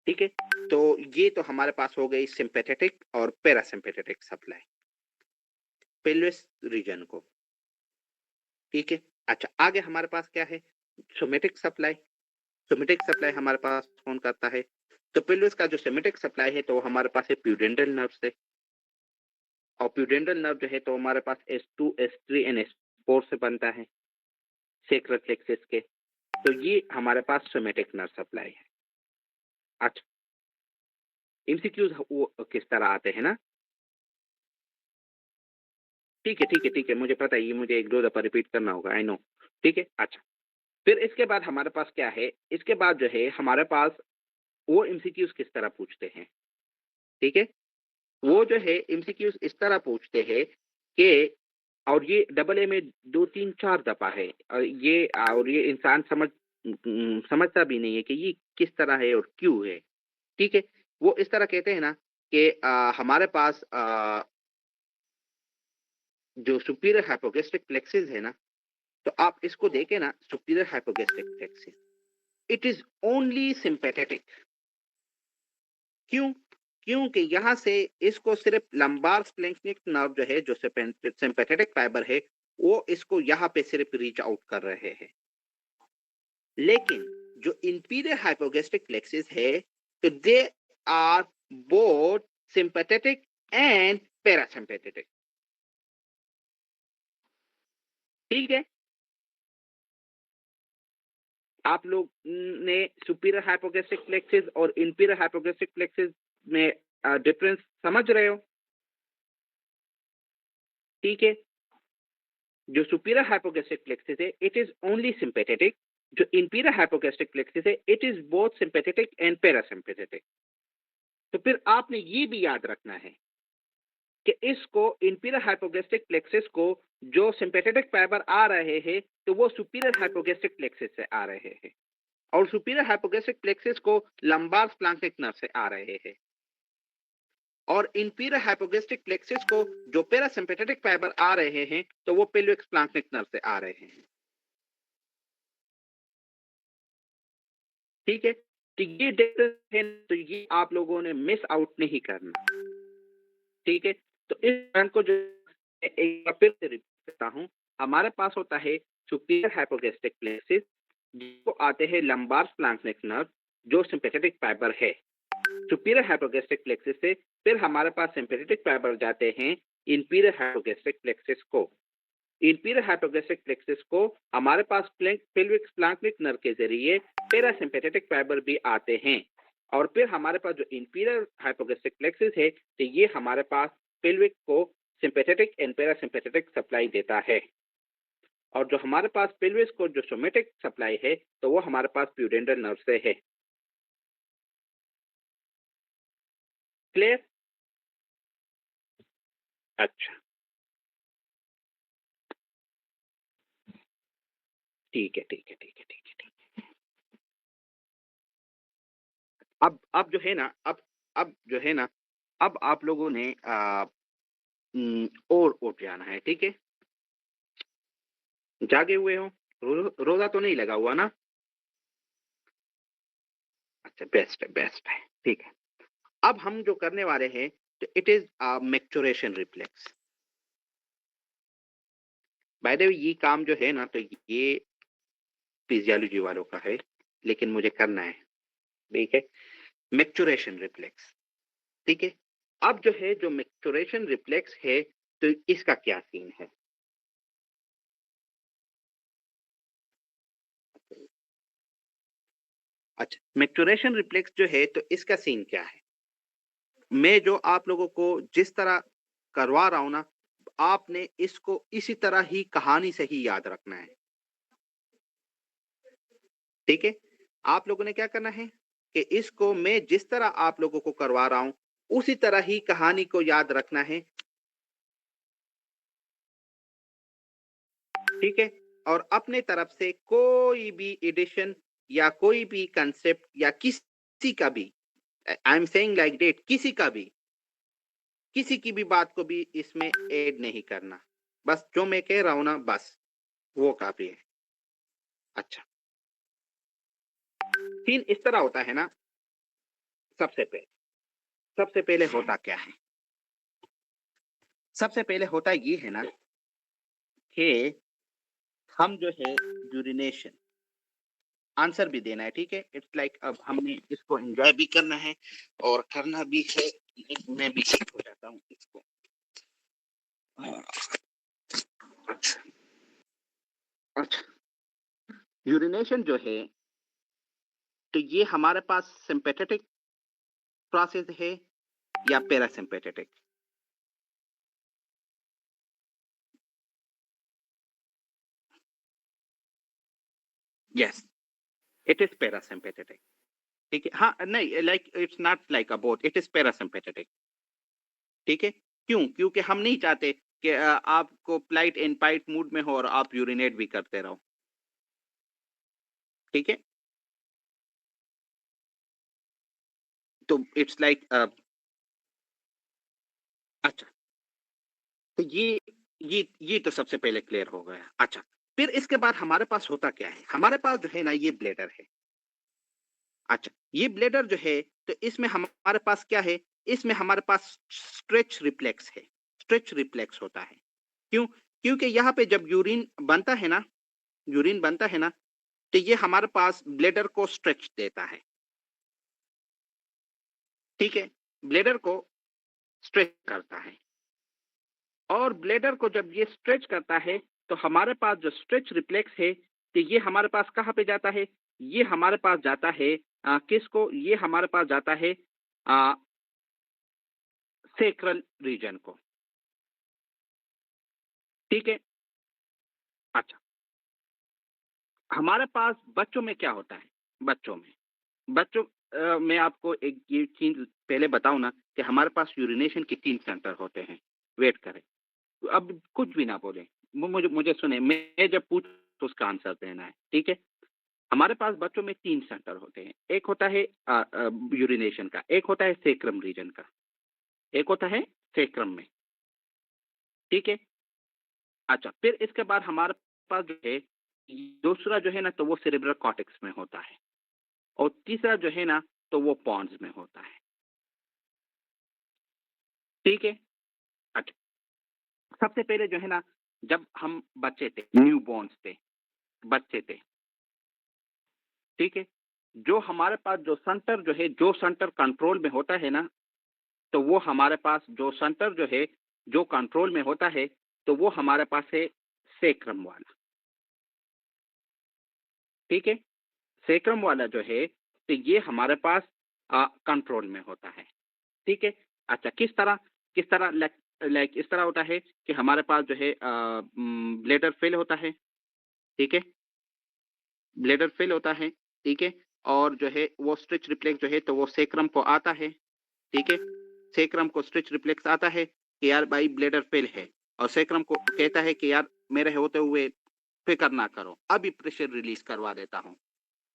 ठीक है, तो ये तो हमारे पास हो गई सिंपैथेटिक और पैरासिम्पेथेटिक सप्लाई पेल्विस रीजन को। ठीक है, अच्छा, आगे हमारे पास क्या है? Somatic supply. सोमेटिक सप्लाई हमारे पास कौन करता है? तो पेल्विस का जो सोमेटिक सप्लाई है तो वो हमारे पास है प्यूडेंटल नर्व से, और प्यूडेंटल नर्व जो है तो हमारे पास S2, S3 एंड S4 से बनता है, सेक्रल प्लेक्सस के। तो ये हमारे पास सोमेटिक नर्व सप्लाई है। अच्छा, एमसीक्यूज वो किस तरह आते हैं ना? ठीक है, ठीक है, ठीक है, मुझे पता है, ये मुझे एक दो दफा रिपीट करना होगा, आई नो। ठीक है, अच्छा, फिर इसके बाद हमारे पास क्या है? इसके बाद जो है हमारे पास वो एमसीक्यूज किस तरह पूछते हैं? ठीक है, वो जो है एमसीक्यूज इस तरह पूछते हैं कि, और ये डबल ए में 2, 3, 4 दफा है, और ये इंसान समझ समझता भी नहीं है कि ये किस तरह है और क्यों है। ठीक है, वो इस तरह कहते हैं ना कि हमारे पास जो सुपीरियर हाइपोगैस्ट्रिक प्लेक्सिस है ना, तो आप इसको देखें ना, superior hypogastric plexus, it is only sympathetic. क्यों? क्योंकि यहाँ से इसको सिर्फ लंबार स्प्लैंक्निक नर्व जो है, जो सिंपैथेटिक फाइबर है, वो इसको यहाँ पे सिर्फ रीच आउट कर रहे हैं। लेकिन जो इंफीरियर हाइपोगैस्ट्रिक प्लेक्सिस है, तो they are both sympathetic and parasympathetic. ठीक है, आप लोग ने सुपीरियर हाइपोगैस्ट्रिक प्लेक्सिस और इंफीरियर हाइपोगैस्ट्रिक प्लेक्सिस में डिफरेंस समझ रहे हो? ठीक है, जो सुपीरियर हाइपोगैस्ट्रिक प्लेक्सिस है, इट इज ओनली सिंपैथेटिक। जो इंफीरियर हाइपोगैस्ट्रिक प्लेक्सिस है, it is both sympathetic and parasympathetic. तो फिर आपने ये भी याद रखना है कि इसको इंफीरियर हाइपोगैस्ट्रिक प्लेक्सिस को जो सिंपैथेटिक फाइबर आ रहे हैं, तो वो सुपीरियर हाइपोगैस्ट्रिक प्लेक्सिस से आ रहे हैं, और सुपीरियर हाइपोगैस्ट्रिक प्लेक्सिस को लंबार स्प्लैंक्निक नर्व से आ रहे हैं, और इंफीरियर हाइपोगैस्ट्रिक प्लेक्सिस को जो पैरासिम्पैथेटिक फाइबर आ रहे हैं, तो वो पेल्विक स्प्लैंक्निक नर्व से आ रहे हैं। ठीक है, तो ये डिफरेंस है, तो ये आप लोगों ने मिस आउट नहीं करना। ठीक है, तो इस पॉइंट को जो एक बार फिर से रिपीट करता हूं, हमारे पास होता है सुपीरियर हाइपोगैस्ट्रिक प्लेक्सिस, जिसको आते हैं लंबार स्प्लैंक्निक नर्व, जो सिंपैथेटिक फाइबर है। सुपीरियर हाइपोगैस्ट्रिक प्लेक्सिस से फिर हमारे पास सिंपैथेटिक फाइबर जाते हैं इंफीरियर हाइपोगैस्ट्रिक प्लेक्सिस को। इंफीरियर हाइपोगैस्ट्रिक प्लेक्सिस को हमारे पास पेल्विक स्प्लैंक्निक नर्व के जरिए पैरासिम्पैथेटिक फाइबर भी आते हैं, और फिर हमारे पास जो इंफीरियर हाइपोगैस्ट्रिक प्लेक्सिस है, तो ये हमारे पास पेल्विक को सिंपैथेटिक एंड पैरासिम्पैथेटिक सप्लाई देता है, और जो हमारे पास पेल्विस को जो सोमेटिक सप्लाई है, तो वो हमारे पास प्यूडेंटल नर्व से है। क्लियर? अच्छा, ठीक है, ठीक है, ठीक है, ठीक है, ठीक है। अब जो है ना, अब जो है ना, अब आप लोगों ने और उठ जाना है। ठीक है, जागे हुए हो? रोजा तो नहीं लगा हुआ ना? अच्छा, बेस्ट है, बेस्ट है। ठीक है, अब हम जो करने वाले हैं, तो it is मैक्चुरेशन reflex. By the way, ये काम जो है ना, तो ये फिजियोलॉजी वालों का है, लेकिन मुझे करना है। ठीक है, मैक्चुरेशन रिफ्लेक्स। ठीक है, अब जो है, जो मैक्चुरेशन रिफ्लेक्स है, तो इसका क्या सीन है? अच्छा, मैक्चुरेशन रिफ्लेक्स जो है, तो इसका सीन क्या है? मैं जो आप लोगों को जिस तरह करवा रहा हूं ना, आपने इसको इसी तरह ही कहानी से ही याद रखना है। ठीक है, आप लोगों ने क्या करना है कि इसको मैं जिस तरह आप लोगों को करवा रहा हूं, उसी तरह ही कहानी को याद रखना है। ठीक है, और अपने तरफ से कोई भी एडिशन या कोई भी कंसेप्ट या किसी का भी, I am saying like that, किसी की भी बात को भी इसमें ऐड नहीं करना। बस जो मैं कह रहा हूं ना, बस वो काफी है। अच्छा, सीन इस तरह होता है ना। सबसे पहले होता क्या है? सबसे पहले होता ये है ना कि हम जो है यूरिनेशन, आंसर भी देना है। ठीक है, इट्स लाइक अब हमने इसको एंजॉय भी करना है और करना भी है। मैं भी ठीक हो जाता हूँ इसको। हाँ, अच्छा, अच्छा, यूरिनेशन जो है, तो ये हमारे पास सिंपैथेटिक प्रोसेस है या parasympathetic? Yes, it is parasympathetic. ठीक है, हाँ, नहीं, like it's not like about, it is parasympathetic. ठीक है, क्यों? क्योंकि हम नहीं चाहते कि आपको प्लाइट इन पाइट मूड में हो और आप यूरिनेट भी करते रहो। ठीक है? तो इट्स लाइक अच्छा, तो ये तो सबसे पहले क्लियर हो गया। अच्छा, फिर इसके बाद हमारे पास होता क्या है? हमारे पास जो है ना ये ब्लैडर है। अच्छा, ये ब्लैडर जो है तो इसमें हमारे पास क्या है? इसमें हमारे पास स्ट्रेच रिफ्लेक्स है। स्ट्रेच रिफ्लेक्स होता है। क्यों? क्योंकि यहाँ पे जब यूरिन बनता है ना, तो ये हमारे पास ब्लैडर को स्ट्रेच देता है। ठीक है? ब्लैडर को स्ट्रेच करता है। और ब्लेडर को जब ये स्ट्रेच करता है, तो हमारे पास जो स्ट्रेच रिफ्लेक्स है, तो ये हमारे पास कहाँ पे जाता है? ये हमारे पास जाता है किसको? ये हमारे पास जाता है अ, सेक्रल रीजन को। ठीक है? अच्छा, हमारे पास बच्चों में क्या होता है? बच्चों में बच्चों मैं आपको एक ये चीज़ पहले बताऊँ ना कि हमारे पास यूरिनेशन के 3 सेंटर होते हैं। वेट करें। अब कुछ भी ना बोलें। मुझे मुझे सुनें, मैं जब पूछूँ तो उसका आंसर देना है। ठीक है? हमारे पास बच्चों में 3 सेंटर होते हैं। एक होता है यूरिनेशन का, एक होता है सेक्रम रीजन का, एक होता है सेक्रम में, ठीक है? अच्छा, फिर इसके बाद हमारे पास जो है, दूसरा जो है ना तो वो सेरेब्रल कॉर्टेक्स में होता है और तीसरा जो है ना तो वो पॉन्स में होता है, ठीक है? अच्छा, सबसे पहले जो है ना, जब हम बच्चे थे, न्यूबॉर्न्स थे, बच्चे थे, ठीक है? जो हमारे पास जो सेंटर कंट्रोल में होता है ना, तो वो हमारे पास जो सेंटर जो है, जो कंट्रोल में होता है, तो वो हमारे पास है सेक्रम वाला, ठीक है? सेक्रम वाला जो है, तो ये हमारे पास कंट्रोल में होता है, ठीक है? अच्छा, किस तरह लाइक इस तरह होता है कि हमारे पास जो है ब्लैडर फेल होता है, ठीक है? ब्लैडर फेल होता है, ठीक है? और जो है वो स्ट्रेच रिफ्लेक्स जो है, तो वो सेक्रम को आता है, ठीक है? सेक्रम को स्ट्रेच रिफ्लेक्स आता है कि यार भाई ब्लैडर फेल है और सेक्रम को कहता है कि यार मेरे होते हुए फिक्र ना करो, अभी प्रेशर रिलीज करवा देता हूँ,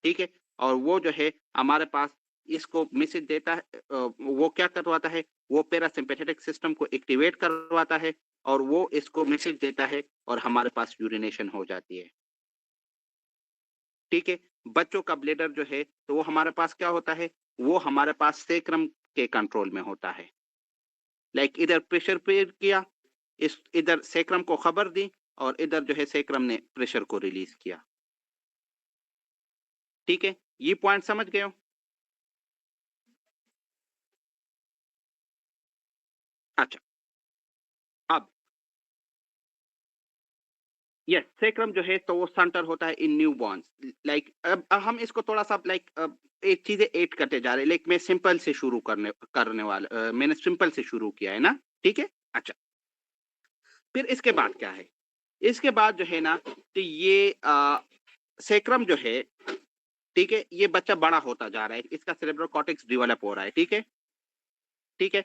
ठीक है? और वो जो है हमारे पास इसको मैसेज देता है, वो क्या करवाता है, वो पैरासिम्पैथेटिक सिस्टम को एक्टिवेट करवाता है और वो इसको मैसेज देता है और हमारे पास यूरिनेशन हो जाती है, ठीक है? बच्चों का ब्लैडर जो है तो वो हमारे पास क्या होता है, वो हमारे पास सेक्रम के कंट्रोल में होता है। लाइक इधर प्रेशर पे किया, इस इधर सेक्रम को खबर दी और इधर जो है सेक्रम ने प्रेशर को रिलीज किया, ठीक है? ये पॉइंट समझ गए हो? अच्छा, अब यस, सेक्रम जो है तो वो सेंटर होता है इन न्यूबॉर्न्स। लाइक अब हम इसको थोड़ा-सा लाइक एक चीज़ें ऐड करते जा रहे हैं। लाइक मैं सिंपल से शुरू करने करने वाला मैंने सिंपल से शुरू किया है ना, ठीक है? अच्छा, फिर इसके बाद क्या है? इसके बाद जो है ना, तो ये सेक्रम जो है, ठीक है? ये बच्चा बड़ा होता जा रहा है। इसका सेरेब्रल कॉर्टेक्स डेवलप हो रहा है, ठीक है? ठीक है?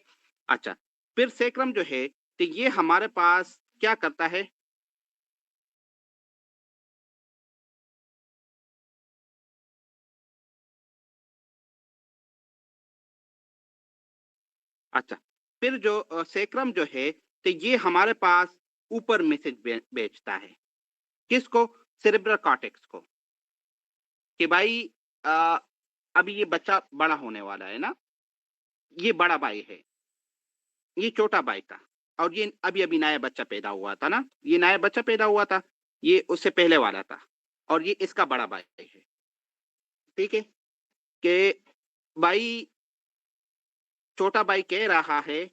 अच्छा, फिर सेक्रम जो है, तो ये हमारे पास क्या करता है? अच्छा, फिर जो सेक्रम जो है, तो ये हमारे पास ऊपर मैसेज भेजता है। किसको? सेरेब्रल कॉर्टेक्स को कि भाई अ, अभी ये बच्चा बड़ा होने वाला है ना, ये बड़ा भाई है, ये छोटा भाई था और ये अभी-अभी नया बच्चा पैदा हुआ था ना, ये नया बच्चा पैदा हुआ था, ये उससे पहले वाला था और ये इसका बड़ा भाई है, ठीक है? कि भाई छोटा भाई कह रहा है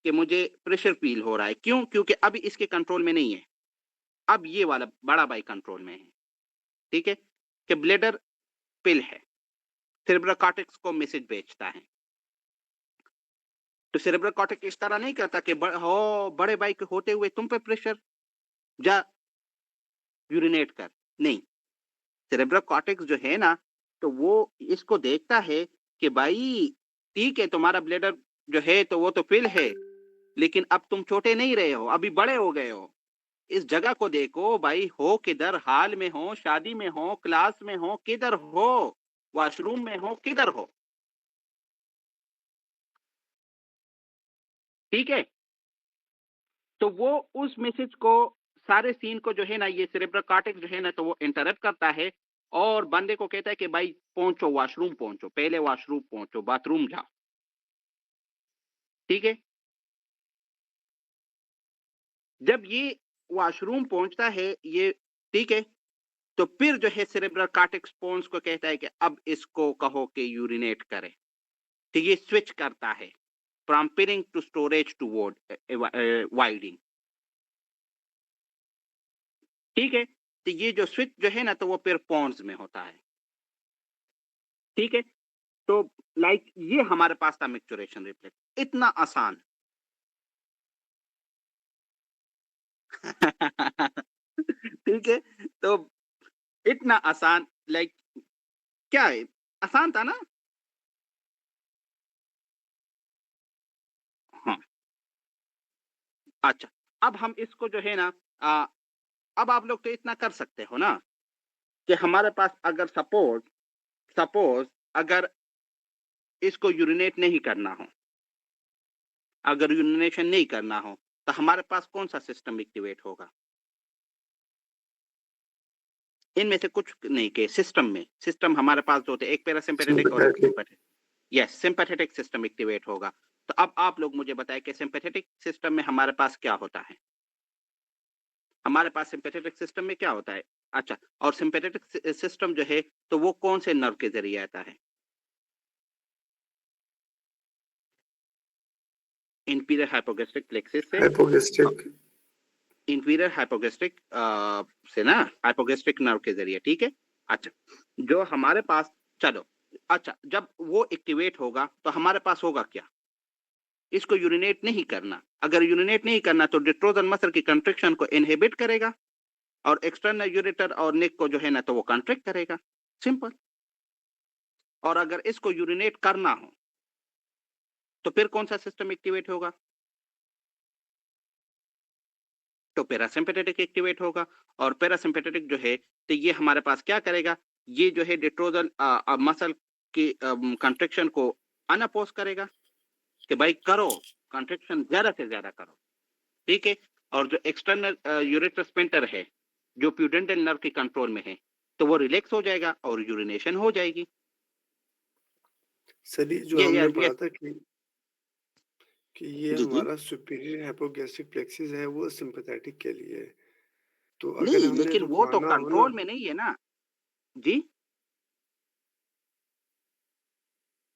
कि मुझे प्रेशर फ़ील हो रहा है, क्यों? क्योंकि अभी इसके कंट्रोल में नहीं है, अब ये वाला बड़ा भाई कंट्रोल में है, ठीक है? कि ब्लैडर पिल है, सेरेब्रल कॉर्टेक्स को मैसेज भेजता है। तो सेरेब्रल कॉर्टेक्स इस तरह नहीं करता कि बड़े भाई के होते हुए तुम पे प्रेशर, जा यूरिनेट कर, नहीं। सेरेब्रल कॉर्टेक्स जो है ना, तो वो इसको देखता है कि भाई ठीक है, तुम्हारा ब्लैडर जो है तो वो तो पिल है, लेकिन अब तुम छोटे नहीं रहे हो, अभी बड़े हो गए हो। इस जगह को देखो भाई, हो किधर, हाल में हो, शादी में हो, क्लास में हो, किधर हो, वॉशरूम में हो, किधर हो, ठीक है। तो वो उस मैसेज को, सारे सीन को जो है ना, ये सेरेब्रल कॉर्टेक्स जो है ना, तो वो इंटरप्ट करता है और बंदे को कहता है कि भाई पहुंचो, वॉशरूम पहुंचो, पहले वॉशरूम पहुंचो, बाथरूम जाओ, ठीक है। जब ये वॉशरूम पहुंचता है ये, ठीक है, तो फिर जो है सेरेब्रल कॉर्टेक्स पोन्स को कहता है कि अब इसको कहो कि यूरिनेट करे, तो ये स्विच करता है from filling to storage to voiding, ठीक है। तो ये जो स्विच जो है ना, तो वो फिर पोन्स में होता है, ठीक है। तो लाइक ये हमारे पास था मैच्योरेशन रिफ्लेक्स, इतना आसान। ठीक है। तो इतना आसान, लाइक क्या है, आसान था ना। हाँ। अच्छा, अब हम इसको जो है ना, आ, अब आप लोग तो इतना कर सकते हो ना कि हमारे पास अगर सपोज सपोज अगर इसको यूरिनेट नहीं करना हो, अगर यूरिनेशन नहीं करना हो, तो हमारे पास कौन सा सिस्टम एक्टिवेट होगा? इनमें से कुछ नहीं के सिस्टम में, सिस्टम हमारे पास जो होते हैं, एक पैरासिम्पैथेटिक और एक sympathetic. Sympathetic. Yes, sympathetic system activate होगा। तो अब आप लोग मुझे बताएं कि सिंपैथेटिक सिस्टम में हमारे पास क्या होता है? हमारे पास सिंपैथेटिक सिस्टम में क्या होता है? अच्छा, और सिंपैथेटिक सिस्टम जो है, तो वो कौन से नर्व के जरिए आता है? इंफीरियर हाइपोगैस्ट्रिक प्लेक्सिस से, हाइपोगेस्ट्रिक। इंफीरियर हाइपोगैस्ट्रिक से ना, हाइपोगैस्ट्रिक नर्व के जरिए, ठीक है। अच्छा, जो हमारे पास, चलो, अच्छा, जब वो एक्टिवेट होगा तो हमारे पास होगा क्या? इसको यूरिनेट नहीं करना। अगर यूरिनेट नहीं करना तो डिट्रोजन मसल की कंट्रिक्शन को इनहिबिट करेगा और एक्सटर्नल यूरेटर और नेक को जो है ना, तो वो कंट्रैक्ट करेगा, सिंपल। और अगर इसको यूरिनेट करना हो तो फिर कौन सा सिस्टम एक्टिवेट होगा? तो पैरासिम्पेथेटिक एक्टिवेट होगा। और पैरासिम्पेथेटिक जो है, तो ये हमारे पास क्या करेगा? ये जो है डिट्रोजन मसल की कंट्रैक्शन को अनअपोज करेगा कि भाई करो, कंट्रैक्शन ज्यादा से ज्यादा करो, ठीक है। और जो एक्सटर्नल यूरेटर स्पिंटर है, जो प्यूडेंटल नर्व के कंट्रोल में है, तो वो रिलैक्स हो जाएगा और यूरिनेशन हो जाएगी। सर ये जो हमने ये पढ़ा था कि ये जी जी। हमारा सुपीरियर हाइपोगैस्ट्रिक प्लेक्सिस है वो सिंपैथेटिक के लिए है। तो अगर नहीं, हमने लेकिन वो तो रुकवाना हो ना। कंट्रोल में नहीं है ना। जी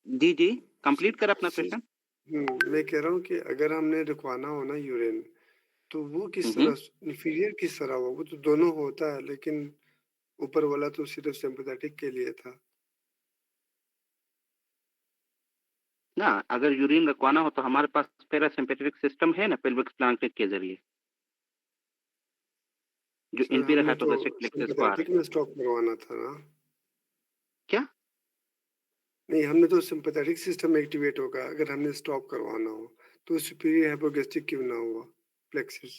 जी जी, कंप्लीट कर अपना सी- क्वेश्चन। मैं कह रहा हूँ कि अगर हमने रुकवाना हो ना यूरिन, तो वो किस हम्म। तरह, इंफीरियर किस तरह हुआ? वो तो दोनों होता है, लेकिन ऊपर वाला तो सिर्फ सिंपैथेटिक के लिए था। ना, अगर यूरिन रखवाना हो तो हमारे पास पैरासिम्पेथेटिक सिस्टम है ना, पेल्विक प्लांकेट के जरिए, जो सर इंफीरियर हमने तो हाइपोगैस्ट्रिक प्लेक्सस को आ रहे सिंपैथेटिक हैं। में स्टॉप करवाना था ना। क्या? नहीं, हमने तो सिंपैथेटिक सिस्टम एक्टिवेट होगा अगर हमने स्टॉप करवाना हो, तो सुपीरियर हाइपोगैस्ट्रिक क्यों ना हुआ प्लेक्सिस?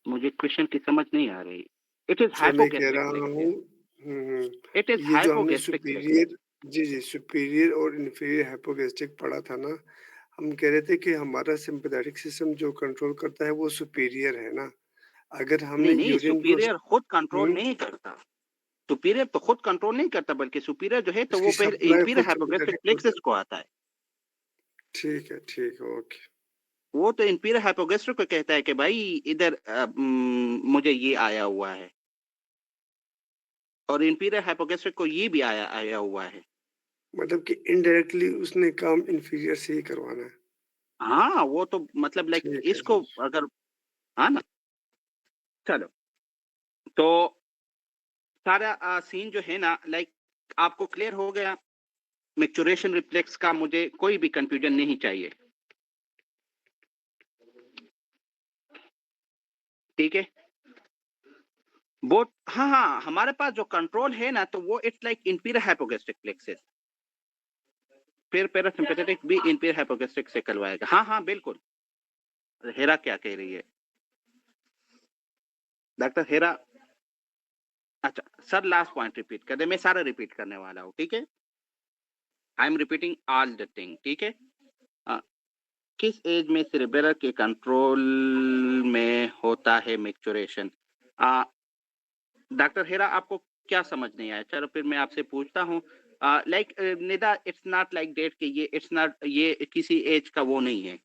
मुझे क्वेश्चन की समझ नहीं आ रही। इट इज सर मैं कह हाइपोगैस्ट्रिक रहा हूँ, प्लेक्सिस। हम्म, इट इज ये जो हमने हाइपोगैस्ट्रिक प्लेक्सिस। सुपीरियर, जी जी, सुपीरियर और इंफीरियर हाइपोगैस्ट्रिक पढ़ा था ना। हम कह रहे थे कि हमारा सिंपैथेटिक सिस्टम जो कंट्रोल करता है वो सुपीरियर है ना। अगर नहीं हमने नहीं, यूरिन को, सुपीरियर खुद कंट्रोल हम्म, नहीं करता। सुपीरियर तो खुद कंट्रोल नहीं करता, बल्कि सुपीरियर जो है, तो उसकी वो पहले सप्लाई इंफीरियर खुद हाइपोगैस्ट्रिक सिंपैथेटिक करता प्लेक्सिस है। को आता है। ठीक है, ओके। वो तो इंफीरियर हाइपोगैस्ट्रिक को कहता है कि भाई इधर मुझे ये आया हुआ है, और इंफीरियर हाइपोगैस्ट्रिक को ये भी आया आया हुआ है। मतलब कि इनडायरेक्टली उसने काम इंफीरियर से ही करवाना है। हाँ, वो तो मतलब लाइक ठीक है इसको सर। अगर, हाँ ना, चलो, तो सारा सीन जो है ना, लाइक आपको क्लियर हो गया। मैच्योरेशन रिफ्लेक्स का मुझे कोई भी कंफ्यूजन नहीं चाहिए, ठीक है। वो, हाँ हाँ, हमारे पास जो कंट्रोल है ना, तो वो it's like inferior hypogastric plexus, फिर पैरासिम्पेथेटिक भी इंफीरियर हाइपोगैस्ट्रिक से करवाएगा। हाँ हाँ बिल्कुल। हेरा क्या कह रही है? डॉक्टर हेरा, अच्छा सर लास्ट पॉइंट रिपीट कर दे, मैं सारा रिपीट करने वाला हूँ, ठीक है? I am repeating all the thing, ठीक है? अ, किस एज में सेरेब्रल के कंट्रोल में होता है मैच्योरेशन? डॉक्टर हेरा, आपको क्या समझ नहीं आया? चलो फिर मैं आपसे पूछता हूँ। Like Nida, it's not like that कि ये इट्स नॉट, ये किसी एज का वो नहीं है,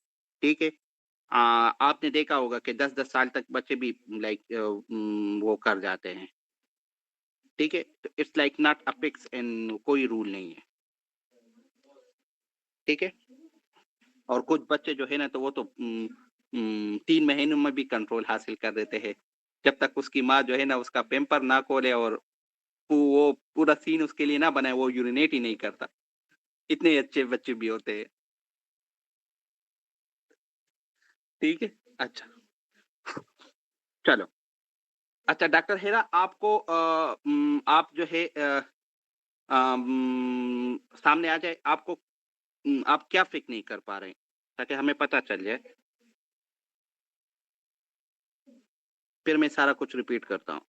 ठीक है? आपने देखा होगा कि 10-10 साल तक बच्चे भी लाइक वो कर जाते हैं, ठीक है? तो it's like not a fix and कोई रूल नहीं है, ठीक है? और कुछ बच्चे जो है ना तो वो तो 3 महीनों में भी कंट्रोल हासिल कर देते हैं। जब तक उसकी माँ जो है ना उसका पैम्पर ना खोले और वो पूरा सीन उसके लिए ना बनाए, वो यूरिनेट ही नहीं करता। इतने अच्छे बच्चे भी होते हैं, ठीक है? अच्छा, चलो। अच्छा डॉक्टर हेरा, आपको आप जो है सामने आ जाए, आपको आप क्या फ़िक्र नहीं कर पा रहे हैं? ताकि हमें पता चल जाए, फिर मैं सारा कुछ रिपीट करता हूँ।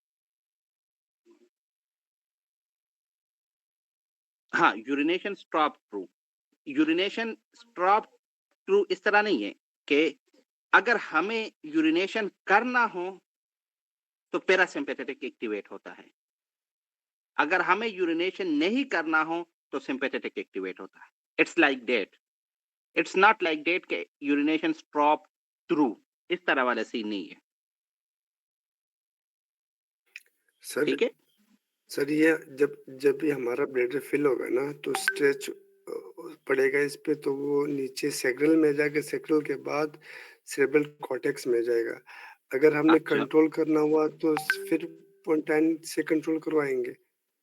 हाँ, urination stop through, urination stop through इस तरह नहीं है कि अगर हमें यूरिनेशन करना हो, तो पैरासिम्पैथेटिक एक्टिवेट होता है। अगर हमें यूरिनेशन नहीं करना हो, तो सिम्पैथेटिक एक्टिवेट होता है। It's like that. It's not like that कि यूरिनेशन स्टॉप थ्रू, इस तरह वाला सीन नहीं है, सर ठीक है? सर ये जब जब भी हमारा ब्लैडर फिल होगा ना तो स्ट्रेच पड़ेगा इस पे, तो वो नीचे सैक्रल में जाके सैक्रल के बाद सेरेब्रल कॉर्टेक्स में जाएगा। अगर हमने अच्छा, कंट्रोल करना हुआ तो फिर पोंटाइन से कंट्रोल करवाएंगे।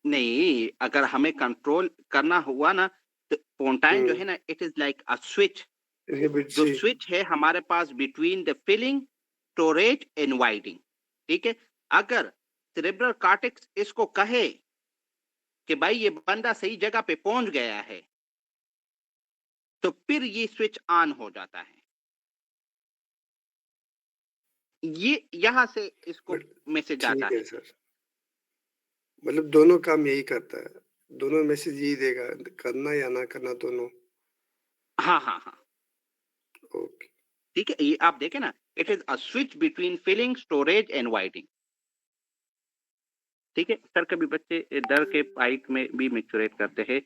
नहीं, अगर हमें कंट्रोल करना हुआ ना, तो पोंटाइन जो हम्म। है ना, it is like a switch. जो इनहिबिटरी। स्विच है हमारे पास between the filling, storage and voiding, ठीक है? अगर सेरेब्रल कॉर्टेक्स इसको कहे कि भाई ये बंदा सही जगह पे पहुंच गया है, तो फिर ये स्विच ऑन हो जाता है। ये यहाँ से इसको बट मैसेज आता ठीक है है। सर, मतलब दोनों काम यही करता है, दोनों मैसेज यही देगा, करना या ना करना दोनों। हाँ, हाँ, हाँ। ओके। ठीक है? ये आप देखें ना, it is a switch between filling, storage and voiding, ठीक है? सर कभी बच्चे डर के पाइप में भी मैच्योरेट करते हैं।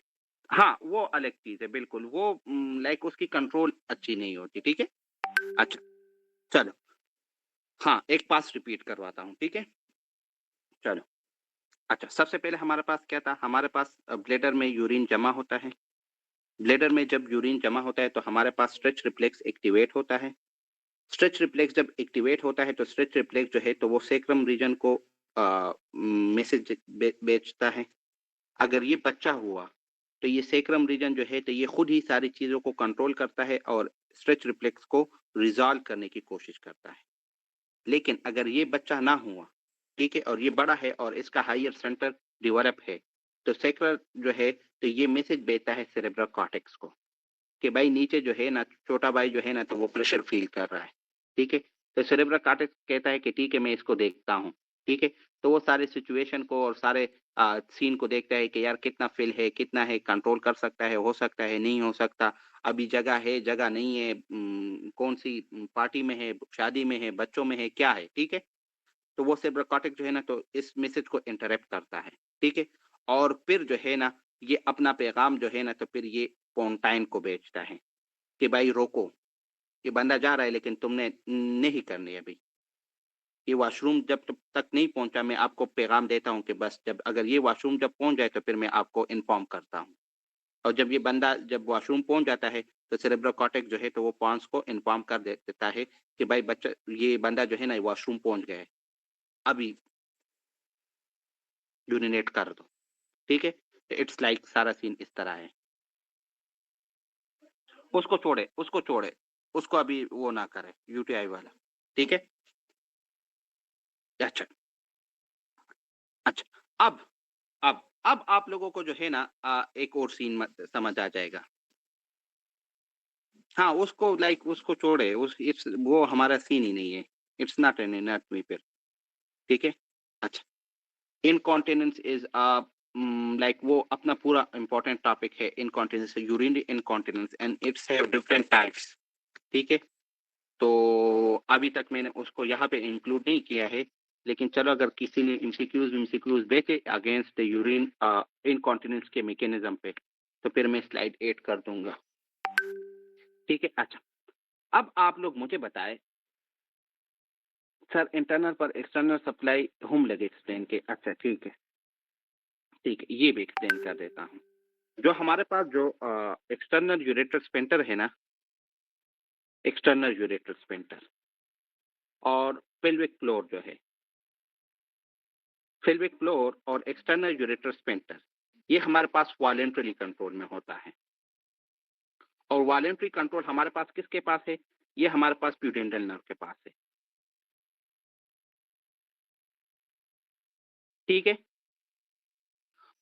हाँ, वो अलग चीज़ है बिल्कुल, वो लाइक उसकी कंट्रोल अच्छी नहीं होती, ठीक है? अच्छा, चलो। हाँ, एक पास रिपीट करवाता हूँ, ठीक है? चलो। अच्छा, सबसे पहले हमारे पास क्या था? हमारे पास ब्लैडर में यूरिन जमा होता है। ब्लैडर में जब यूरिन जमा होता है तो हमारे पास स्ट्रेच रिफ्लेक्स एक्टिवेट होता है। स्ट्रेच रिफ्लेक्स जब एक्टिवेट होता है तो स्ट्रेच रिफ्लेक्स जो है तो वो सेक्रम रीजन को मैसेज भेजता है। अगर ये बच्चा हुआ, तो ये सेक्रम रीजन जो है तो ये खुद ही सारी चीज़ों को कंट्रोल करता है और स्ट्रेच रिफ्लेक्स को रिज़ॉल्व करने की कोशिश करता है। लेकिन अगर ये बच्चा ना हुआ, ठीक है? और ये बड़ा है और इसका हायर सेंटर डेवलप है, तो सेक्रल जो है तो ये मैसेज भेजता है सेरेब्रल कॉर्टेक्स को कि भाई नीचे जो है ना, छोटा भाई जो है ना तो वो प्रेशर फील कर रहा है, ठीक है? तो सेरेब्रल कॉर्टेक्स कहता है कि ठीक है मैं इसको देखता हूँ, ठीक है? तो वो सारे सिचुएशन को और सारे सीन को देखता है कि यार कितना फील है, कितना है, कंट्रोल कर सकता है, हो सकता है, नहीं हो सकता, अभी जगह है, जगह नहीं है, कौन सी पार्टी में है, शादी में है, बच्चों में है, क्या है, ठीक है? तो वो सेरेब्रल कॉर्टेक्स जो है ना तो इस मैसेज को इंटरप्ट करता है, ठीक है? और फिर जो है ना ये अपना पैगाम जो है ना तो फिर ये पोंटाइन को भेजता है कि भाई रोको, ये बंदा जा रहा है लेकिन तुमने नहीं करनी अभी। ये वॉशरूम जब तक तक नहीं पहुँचा, मैं आपको पैगाम देता हूँ कि बस जब अगर ये वॉशरूम जब पहुँच जाए तो फिर मैं आपको इन्फॉर्म करता हूँ। और जब ये बंदा जब वॉशरूम पहुँच जाता है तो सेरेब्रल कॉर्टेक्स जो है तो वो पॉन्स को इन्फॉर्म कर देता है कि भाई बच्चा, ये बंदा जो है ना वॉशरूम पहुँच गया है, अभी यूरिनेट कर दो, ठीक है? इट्स लाइक सारा सीन इस तरह है। उसको छोड़े, उसको अभी वो ना करे यूटीआई वाला, ठीक है? अच्छा, अच्छा। अब आप लोगों को जो है ना एक और सीन समझ आ जाएगा। हाँ, उसको लाइक उसको छोड़े, उस इट्स वो हमारा सीन ही नहीं है। इट्स नॉट एन एनाटॉमी फिर, ठीक है? अच्छा, इनकॉन्टिनेंस इज़ लाइक वो अपना पूरा इम्पोर्टेंट टॉपिक है incontinence, urinary incontinence and it's have different types, ठीक है? तो अभी तक मैंने उसको यहाँ पे इंक्लूड नहीं किया है, लेकिन चलो अगर किसी ने एमसीक्यूज़ देखे अगेंस्ट द यूरिन इनकॉन्टिनेंस के मैकेनिज्म पे, तो फिर मैं स्लाइड 8 कर दूँगा। ठीक है? अच्छा, अब आप लोग मुझे बताएँ सर इंटरनल पर एक्सटर्नल सप्लाई हम लगे एक्सप्लेन के। अच्छा ठीक है, ये भी एक्सप्लेन कर देता हूँ। जो हमारे पास जो एक्सटर्नल यूरेटर स्पेंटर है ना, एक्सटर्नल यूरेटर स्पेंटर और पेल्विक फ्लोर जो है, पेल्विक फ्लोर और एक्सटर्नल यूरेटर स्पेंटर, ये हमारे पास वॉलंटरी कंट्रोल में होता है। और वॉलंटरी कंट्रोल हमारे पास किसके पास है? ये हमारे पास प्यूडेंटल नर्व के पास है। ठीक है?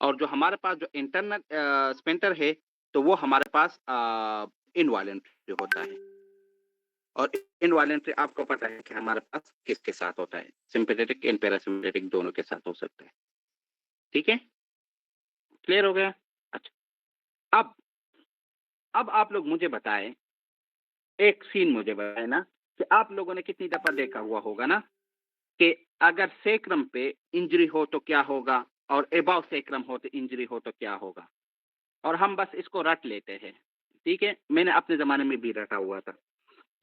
और जो हमारे पास जो इंटरनल स्पेंटर है, तो वो हमारे पास इनवॉलंटरी होता है। और इनवॉलंटरी आपको पता है कि हमारे पास किसके साथ होता है? सिम्पैथेटिक एंड पैरासिम्पैथेटिक दोनों के साथ हो सकता है। ठीक है? क्लियर हो गया? अच्छा, अब अब आप लोग मुझे बताएँ, एक सीन मुझे बताएँ ना कि आप लोगों ने कितनी दफ़ा देखा हुआ होगा ना कि अगर सैक्रम पे इंजरी हो तो क्या होगा और अबव सैक्रम हो तो इंजरी हो तो क्या होगा? और हम बस इसको रट लेते हैं। ठीक है? मैंने अपने ज़माने में भी रटा हुआ था।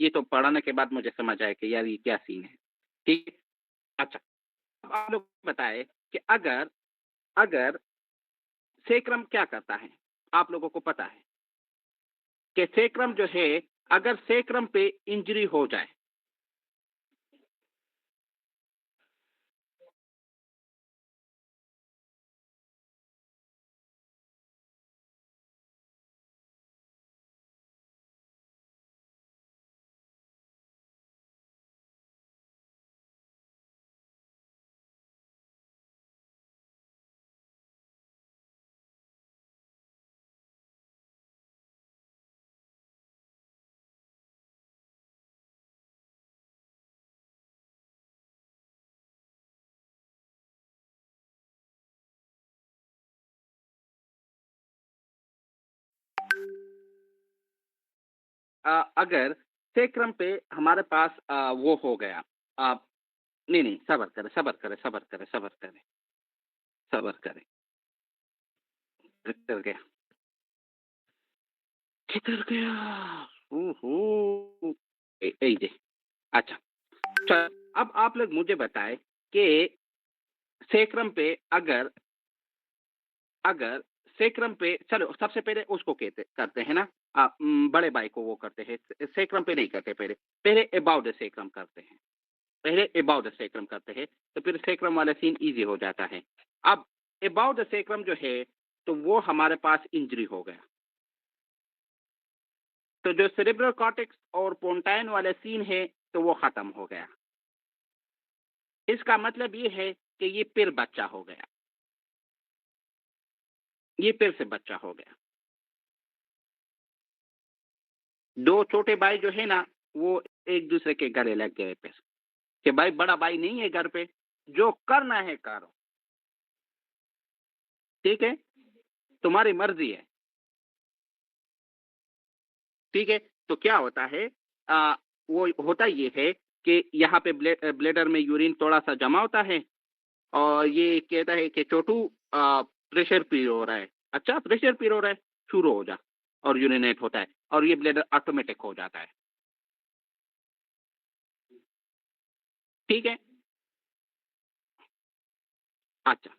ये तो पढ़ाने के बाद मुझे समझ आया कि यार ये क्या सीन है। ठीक है? अच्छा, अब आप लोग बताएँ कि अगर अगर सैक्रम क्या करता है? आप लोगों को पता है कि सैक्रम जो है, अगर सैक्रम पे इंजरी हो जाए, अगर सैक्रम पे हमारे पास वो हो गया, अ, नहीं, सब्र करें, किधर गया? किधर गया? ओहो! ए जे अच्छा, चल अब आप लोग मुझे बताएँ कि सैक्रम पे अगर अगर सैक्रम पे चलो सबसे पहले उसको कहते करते हैं ना, बड़े भाई को वो करते हैं, सैक्रम पे नहीं करते पहले, पहले अबाउट द सैक्रम करते हैं। पहले अबाउट द सैक्रम करते हैं, तो फिर सैक्रम वाला सीन ईज़ी हो जाता है। अब अबाउट द सैक्रम जो है, तो वो हमारे पास इंजरी हो गया। तो जो सेरेब्रल कॉर्टेक्स और पोन्टाइन वाला सीन है, तो वो खत्म हो गया। इसका मतलब ये है कि ये फिर बच्चा हो गया। ये फिर से बच्चा हो गया। 2 छोटे भाई जो है ना, वो एक-दूसरे के गले लग गए फिर, कि भाई बड़ा भाई नहीं है घर पे, जो करना है करो, ठीक है? तुम्हारी मर्ज़ी है, ठीक है? तो क्या होता है, वो होता ये है कि यहाँ पे ब्लैडर में यूरिन थोड़ा-सा जमा होता है और ये कहता है कि छोटू प्रेशर पी हो रहा है। अच्छा प्रेशर पी हो रहा है, शुरू हो जा और यूरिनेट होता है और ये ब्लैडर ऑटोमेटिक हो जाता है। ठीक है? अच्छा,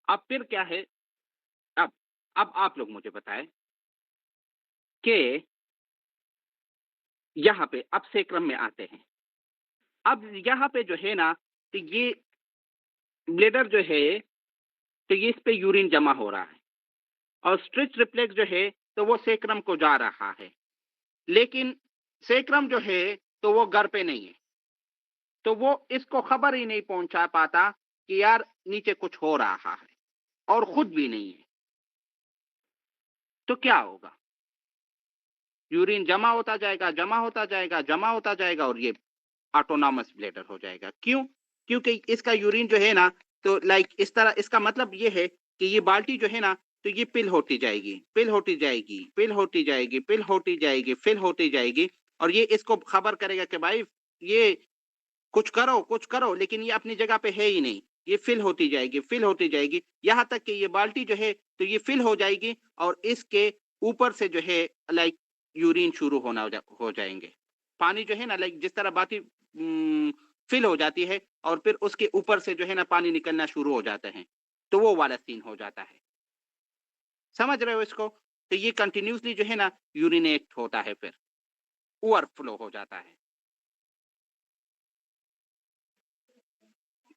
अब फिर क्या है, अब अब आप लोग मुझे बताएँ कि यहाँ पे अब से क्रम में आते हैं। अब यहाँ पे जो है ना, तो ये ब्लैडर जो है, तो ये इस पे यूरिन जमा हो रहा है और स्ट्रेच रिफ्लेक्स जो है, तो वो सेक्रम को जा रहा है। लेकिन सेक्रम जो है, तो वो घर पे नहीं है। तो वो इसको खबर ही नहीं पहुँचा पाता कि यार नीचे कुछ हो रहा है और खुद भी नहीं है। तो क्या होगा? यूरिन जमा होता जाएगा और ये ऑटोनॉमस ब्लैडर हो जाएगा। क्यों? क्योंकि इसका यूरिन जो है ना, तो लाइक इस तरह, इसका मतलब ये है कि ये बाल्टी जो है ना, तो ये फिल होती जाएगी, फिल होती जाएगी, फिल होती जाएगी, फिल होती जाएगी, फिल होती जाएगी, और ये इसको खबर करेगा कि भाई ये कुछ करो, लेकिन ये अपनी जगह पे है ही नहीं। ये फिल होती जाएगी, फिल होती जाएगी, यहाँ तक कि ये बाल्टी जो है, तो ये फिल हो जाएगी, और इसके ऊपर से जो है लाइक यूरिन शुरू हो जाएंगे। पानी जो है ना, लाइक जिस तरह बाती फिल हो जाती है, और फिर उसके ऊपर से जो है ना पानी निकलना शुरू हो जाता है, तो वो वाला सीन हो जाता है। समझ रहे हो इसको? तो ये कंटिन्यूसली जो है ना यूरिनेट होता है, फिर ओवरफ्लो हो जाता है।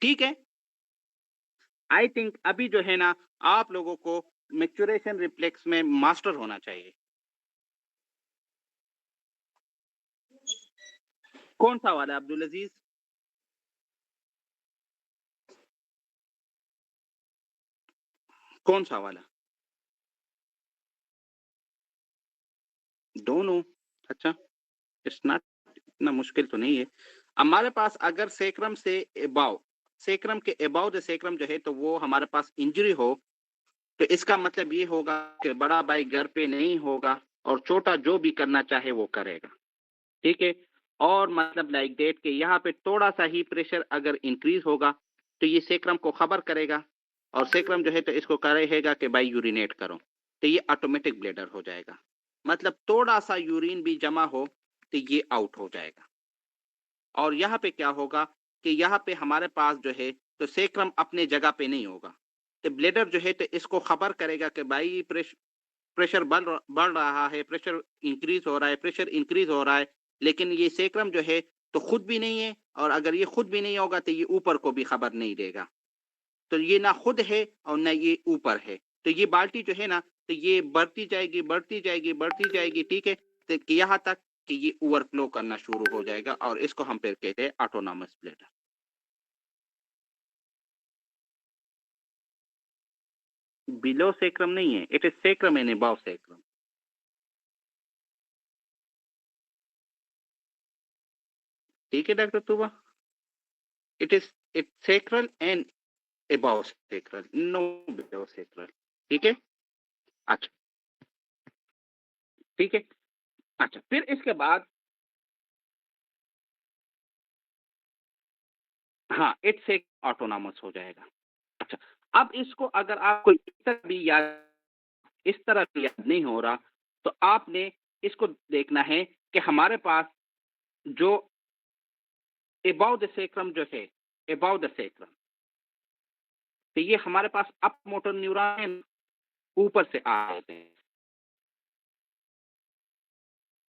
ठीक है। आई थिंक अभी जो है ना, आप लोगों को मैच्योरेशन रिफ्लेक्स में मास्टर होना चाहिए। कौन सा वाला अब्दुल अजीज? कौन सा वाला? दोनों? अच्छा, इट्स नॉट, इतना मुश्किल तो नहीं है। हमारे पास अगर सेक्रम से एबाव, सेक्रम के एबाव द सेक्रम जो है, तो वो हमारे पास इंजरी हो, तो इसका मतलब ये होगा कि बड़ा भाई घर पे नहीं होगा, और छोटा जो भी करना चाहे वो करेगा। ठीक है। और मतलब लाइक डेट के यहाँ पे थोड़ा सा ही प्रेशर अगर इंक्रीज होगा, तो ये सेक्रम को खबर करेगा, और सेक्रम जो है तो इसको कहेगा कि भाई यूरिनेट करो, तो ये ऑटोमेटिक ब्लेडर हो जाएगा। मतलब थोड़ा सा यूरिन भी जमा हो, तो ये आउट हो जाएगा। और यहाँ पे क्या होगा कि यहाँ पे हमारे पास जो है, तो सेक्रम अपने जगह पे नहीं होगा, तो ब्लेडर जो है तो इसको खबर करेगा कि भाई प्रेशर बढ़ रहा है, प्रेशर इंक्रीज हो रहा है, प्रेशर इंक्रीज हो रहा है, लेकिन ये सेक्रम जो है तो खुद भी नहीं है, और अगर ये खुद भी नहीं होगा तो ये ऊपर को भी खबर नहीं देगा। तो ये ना खुद है और ना ये ऊपर है, तो ये बाल्टी जो है ना, तो ये बढ़ती जाएगी, बढ़ती जाएगी, बढ़ती जाएगी, ठीक है, तो कि यहाँ तक कि ये ओवरफ्लो करना शुरू हो जाएगा, और इसको हम फिर कहते हैं ऑटोनॉमस ब्लेडर। बिलो सेक्रम नहीं है, it is sacrum and above sacrum. ठीक है doctor Tuba, it sacral and above sacral, no below sacral. ठीक है। अच्छा। ठीक है। अच्छा, फिर इसके बाद, हाँ, इट से ऑटोनॉमस हो जाएगा। अच्छा, अब इसको अगर आपको इस तरह भी याद नहीं हो रहा, तो आपने इसको देखना है कि हमारे पास जो अबाउ द सेक्रम जो है, अबाउ द सेक्रम, तो ये हमारे पास अप मोटर न्यूरॉन ऊपर से आ रहे हैं।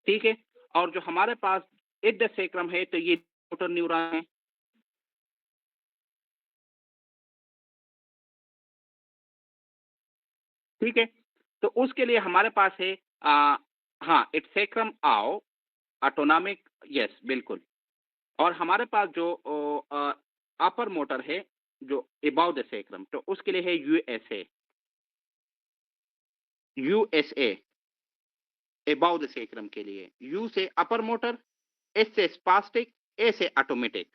ठीक है। और जो हमारे पास एट द सेक्रम है, तो ये मोटर न्यूरॉन है। ठीक है। तो उसके लिए हमारे पास है हाँ, इट सेक्रम आओ ऑटोनॉमिक, यस बिल्कुल। और हमारे पास जो अपर मोटर है, जो अबाउ द सेक्रम, तो उसके लिए है USA, USA about the sacrum के लिए। यू से अपर मोटर, एस से स्पास्टिक, ए से ऑटोमेटिक।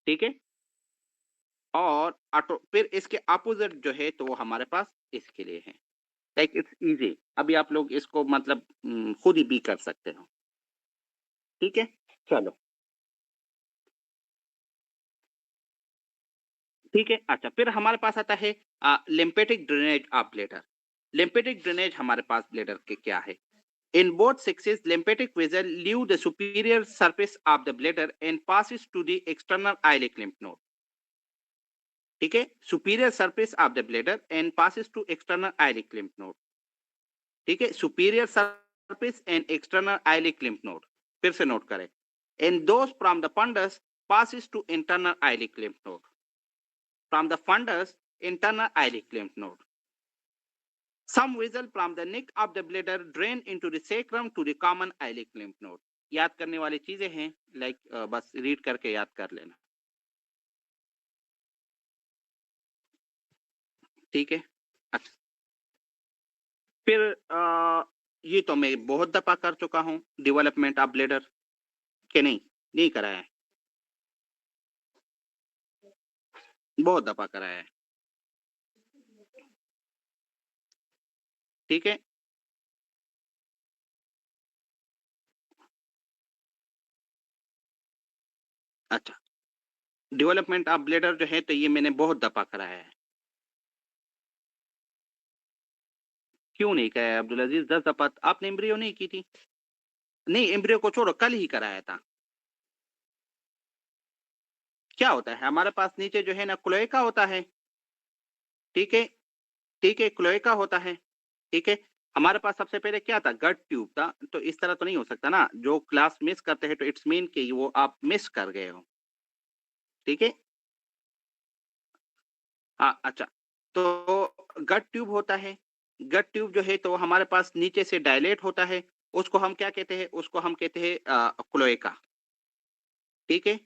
ठीक है। और ऑटो फिर इसके अपोजिट जो है, तो वो हमारे पास इसके लिए है। लाइक इट्स इजी, अभी आप लोग इसको मतलब खुद ही भी कर सकते हो। ठीक है। चलो। ठीक है। अच्छा, फिर हमारे पास आता है lymphatic drainage of bladder. Lymphatic drainage हमारे पास ब्लैडर के क्या है? In both sexes, lymphatic vessel leave the superior surface of the bladder and passes to the external iliac lymph node. ठीक है, superior surface of the bladder and passes to external iliac lymph node. ठीक है, superior surface and external iliac lymph node. फिर से note करें। And those from the fundus passes to internal iliac lymph node. From the fundus, internal iliac lymph node. Some vessel from the neck of the bladder drain into the sacrum to the common iliac lymph node. याद करने वाली चीजें हैं, like बस read करके याद कर लेना। ठीक है। अच्छा, फिर ये तो मैं बहुत दफा कर चुका हूँ, डेवलपमेंट ऑफ ब्लेडर, के नहीं, नहीं कराया है। बहुत दफा कराया है। ठीक है? अच्छा, डेवलपमेंट ऑफ ब्लैडर जो है तो ये मैंने बहुत दफा कराया है। क्यों नहीं कराया अब्दुल अजीज? 10 दफा आपने एम्ब्रियो नहीं की थी? नहीं, एम्ब्रियो को छोड़ो, कल ही कराया था। क्या होता है हमारे पास नीचे जो है ना क्लोएका होता है। ठीक है? ठीक है, क्लोएका होता है। ठीक है? हमारे पास सबसे पहले क्या था? गट ट्यूब था। तो इस तरह तो नहीं हो सकता ना, जो क्लास मिस करते हैं तो इट्स मीन कि वो आप मिस कर गए हो। ठीक है? हाँ, अच्छा। तो गट ट्यूब होता है। गट ट्यूब जो है तो हमारे पास नीचे से डायलेट होता है। उसको हम क्या कहते हैं? उसको हम कहते हैं क्लोएका। ठीक है?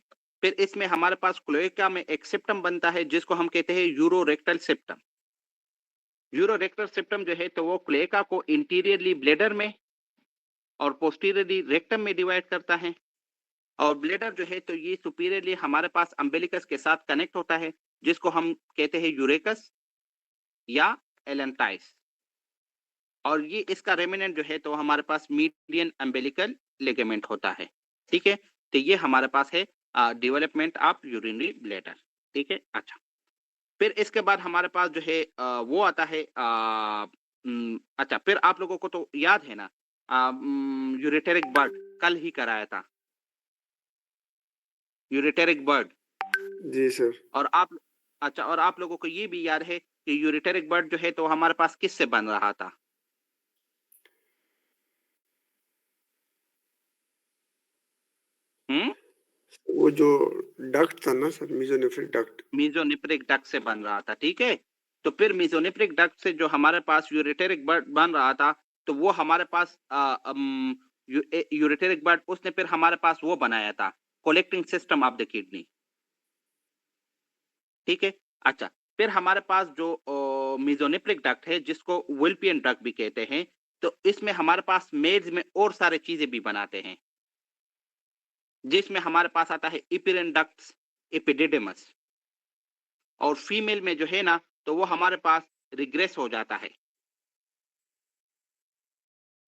फिर इसमें हमारे पास क्लोएका में एक सेप्टम बनता है जिसको हम कहते हैं यूरोरेक्टल सेप्टम। यूरोरेक्टल सेप्टम जो है तो वो क्लोएका को इंटीरियरली ब्लैडर में और पोस्टीरियरली रेक्टम में डिवाइड करता है। और ब्लैडर जो है तो ये सुपीरियरली हमारे पास अम्बिलिकस के साथ कनेक्ट होता है जिसको हम कहते हैं यूरेकस या एलेंटाइस। और ये इसका रेमिनेंट जो है तो हमारे पास मीडियन अम्बिलिकल लिगामेंट होता है। ठीक है? तो ये हमारे पास है डेवलपमेंट ऑफ यूरिनरी ब्लैडर। ठीक है? अच्छा। फिर इसके बाद हमारे पास जो है वो आता है अच्छा, फिर आप लोगों को तो याद है ना यूरेटेरिक बर्ड कल ही कराया था। यूरेटेरिक बर्ड। जी सर। और आप अच्छा, और आप लोगों को ये भी याद है कि यूरेटेरिक बर्ड जो है तो हमारे पास किससे बन रहा था? हम्म? वो जो डक्ट था ना सर, मेसोनेफ्रिक डक्ट। मीजोनिफ्रिक डक्ट से बन रहा था। ठीक है? तो फिर मीजोनिफ्रिक डक्ट से जो हमारे पास यूरेटेरिक बर्ड बन रहा था तो वो हमारे पास यूरेटेरिक बर्ड उसने फिर हमारे पास वो बनाया था collecting system of the kidney. ठीक है? अच्छा, फिर हमारे पास जो मीजोनिफ्रिक डक्ट है जिसको विल्पियन डक्ट भी कहते हैं। तो इसमें हमारे पास मेल्स में और सारे चीजें भी बनाते हैं जिसमें हमारे पास आता है इपिरन डक्ट्स, एपिडिडमस। और फीमेल में जो है ना तो वो हमारे पास रिग्रेस हो जाता है।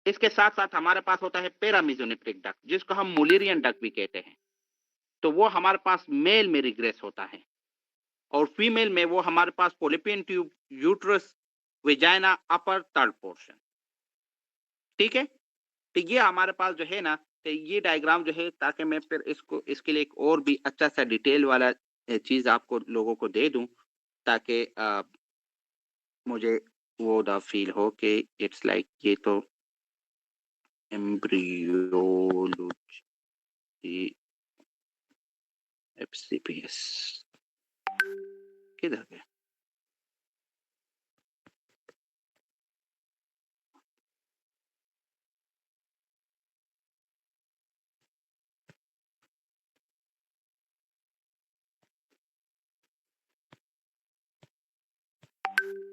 इसके साथ साथ हमारे पास होता है पैरामीजोनिफ्रिक डक्ट जिसको हम मुलेरियन डक्ट भी कहते हैं। तो वो हमारे पास मेल में रिग्रेस होता है। और फीमेल में वो हमारे पास पोलिपियन ट्यूब, यूट्रस, वेजाइना, अपर थर्ड पोर्शन। ठीक है? तो ये हमारे पास जो है ना तो ये डायग्राम जो है ताकि मैं फिर इसको इसके लिए एक और भी अच्छा सा डिटेल वाला चीज आपको लोगों को दे दूं ताकि मुझे वो दा फील हो कि इट्स लाइक ये तो एम्ब्रियोलॉजी एफसीपीएस किधर गया?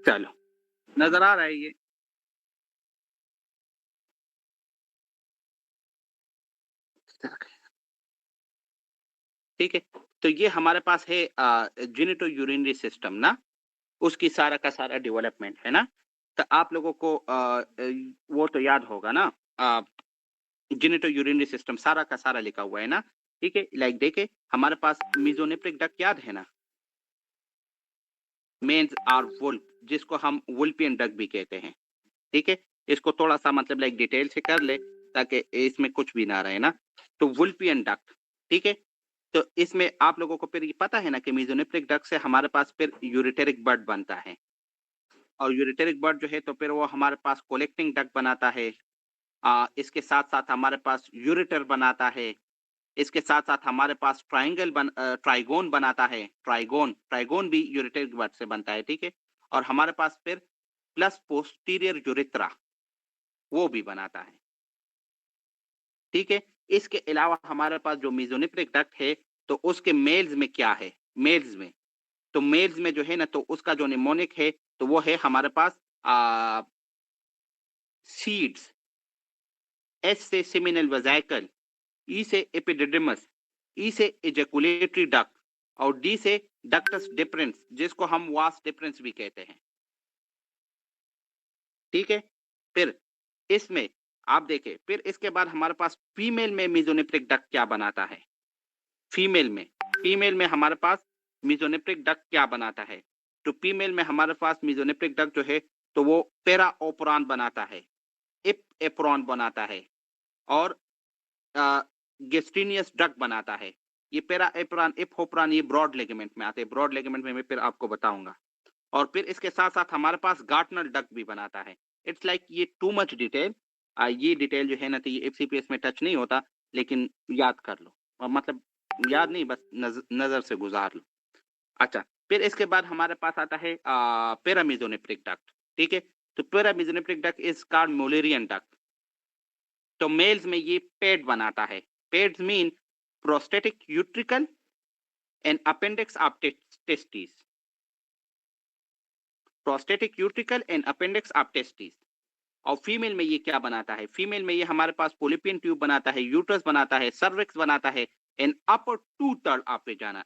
चलो, नजर आ रहा है ये? ठीक है? तो ये हमारे पास है जेनिटो यूरिनरी सिस्टम ना, उसकी सारा का सारा डेवलपमेंट है ना। तो आप लोगों को वो तो याद होगा ना, जेनिटो यूरिनरी सिस्टम सारा का सारा लिखा हुआ है ना। ठीक है? लाइक देखे हमारे पास मीजोनेफ्रिक डक्ट याद है ना, मेंस आर वुल्फ जिसको हम वुल्पियन डक भी कहते हैं। ठीक है? इसको थोड़ा सा मतलब लाइक डिटेल से कर ले ताकि इसमें कुछ भी ना रहे ना। तो वुल्पियन डक्ट। ठीक है? तो इसमें आप लोगों को फिर ये पता है ना कि मीजोनेफ्रिक डक्ट से हमारे पास फिर यूरेटेरिक बर्ड बनता है। और यूरेटेरिक बर्ड जो है तो फिर वो हमारे पास कलेक्टिंग डक्ट बनाता है। इसके साथ साथ हमारे पास यूरेटर बनाता है। इसके साथ साथ हमारे पास ट्राइगोन बनाता है। ट्राइगोन ट्राइगोन भी यूरेटेरिक बर्ड से बनता है। ठीक है? और हमारे पास फिर प्लस पोस्टीरियर यूरेथ्रा वो भी बनाता है। ठीक है? इसके अलावा हमारे पास जो मेसोनेफ्रिक डक्ट है तो उसके मेल्स में क्या है? मेल्स में तो मेल्स में जो है ना तो उसका जो निमोनिक है तो वो है हमारे पास सीड्स। एस से सेमिनल वेसिकल, ई से एपिडिडमस, ई से एजैकुलेटरी डक्ट और डी से डक्टस डिफरेंस, जिसको हम वास डिफरेंस भी कहते हैं। ठीक है? फिर इसमें आप देखें, फिर इसके बाद हमारे पास फीमेल में मेसोनेफ्रिक डक्ट क्या बनाता है? फीमेल में फीमेल में हमारे पास मेसोनेफ्रिक डक्ट क्या बनाता है? तो फीमेल में हमारे पास मेसोनेफ्रिक डक्ट जो है, तो वो पैरा ओपरॉन बनाता है, इप एप्रॉन बनाता है और अ, गेस्ट्रिनियस डक्ट बनाता है। ये पैरा एप्रॉन, इप ओपरॉन ये ब्रॉड लिगामेंट में आते हैं। ब्रॉड लिगामेंट में मैं फिर आपको बताऊँगा। और फिर इसके साथ-साथ हमारे पास गार्टनर डक्ट भी बनाता है। इट्स लाइक ये टू मच डिटेल, ये डिटेल जो है ना, तो ये एफसीपीएस में टच नहीं होता, लेकिन याद कर लो। मतलब याद नहीं, बस नज़र से गुज़ार लो। अच्छा, फिर इसके बाद हमारे पास आता है पैरामीज़ोनेफ्रिक डक्ट, ठीक है? तो paramesonephric duct is called Mullerian duct. तो मेल्स में ये पैड बनाता है। Pads mean prostatic utricle and appendix of testis. Prostatic utricle and appendix of testis. और फीमेल में ये क्या बनाता है? फीमेल में ये हमारे पास पोलिपियन ट्यूब बनाता है, यूट्रस बनाता है, सर्विक्स बनाता है and upper two third of वेजाना।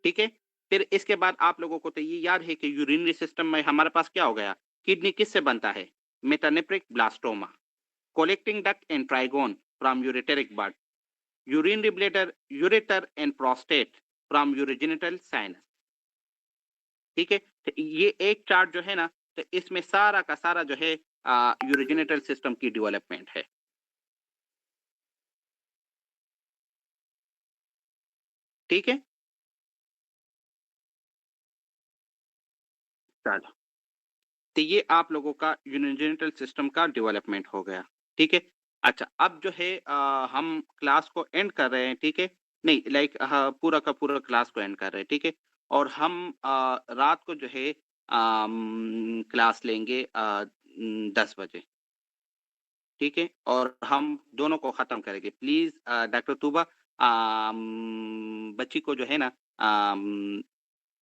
ठीक है? फिर इसके बाद आप लोगों को तो ये याद है कि यूरिनरी सिस्टम में हमारे पास क्या हो गया? किडनी किससे बनता है? Metanephric blastoma, collecting duct and trigone from ureteric bud, urinary bladder, ureter and prostate from urogenital sinus. ठीक है? तो ये एक चार्ट जो है ना, तो इसमें सारा का सारा जो है यूरोजेनिटल सिस्टम की डेवलपमेंट है। ठीक है? चलो, तो ये आप लोगों का यूरोजेनिटल सिस्टम का डेवलपमेंट हो गया। ठीक है? अच्छा, अब जो है हम क्लास को एंड कर रहे हैं, ठीक है? नहीं, लाइक हाँ, पूरा का पूरा क्लास को एंड कर रहे हैं, ठीक है? और हम रात को जो है क्लास लेंगे 10 बजे। ठीक है? और हम दोनों को ख़त्म करेंगे। प्लीज़ डॉक्टर तूबा बच्ची को जो है ना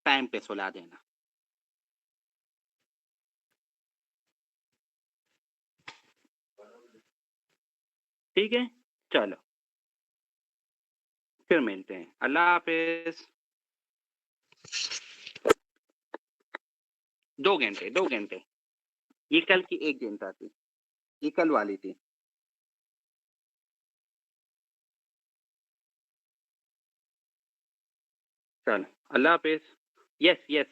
टाइम पे सुला देना। ठीक है? चलो, फिर मिलते हैं। अल्लाह हाफ़िज़। 2 घंटे, 2 घंटे। ये कल की 1 घंटा थी। ये कल वाली थी। चलो, अल्लाह हाफ़िज़। Yes, yes.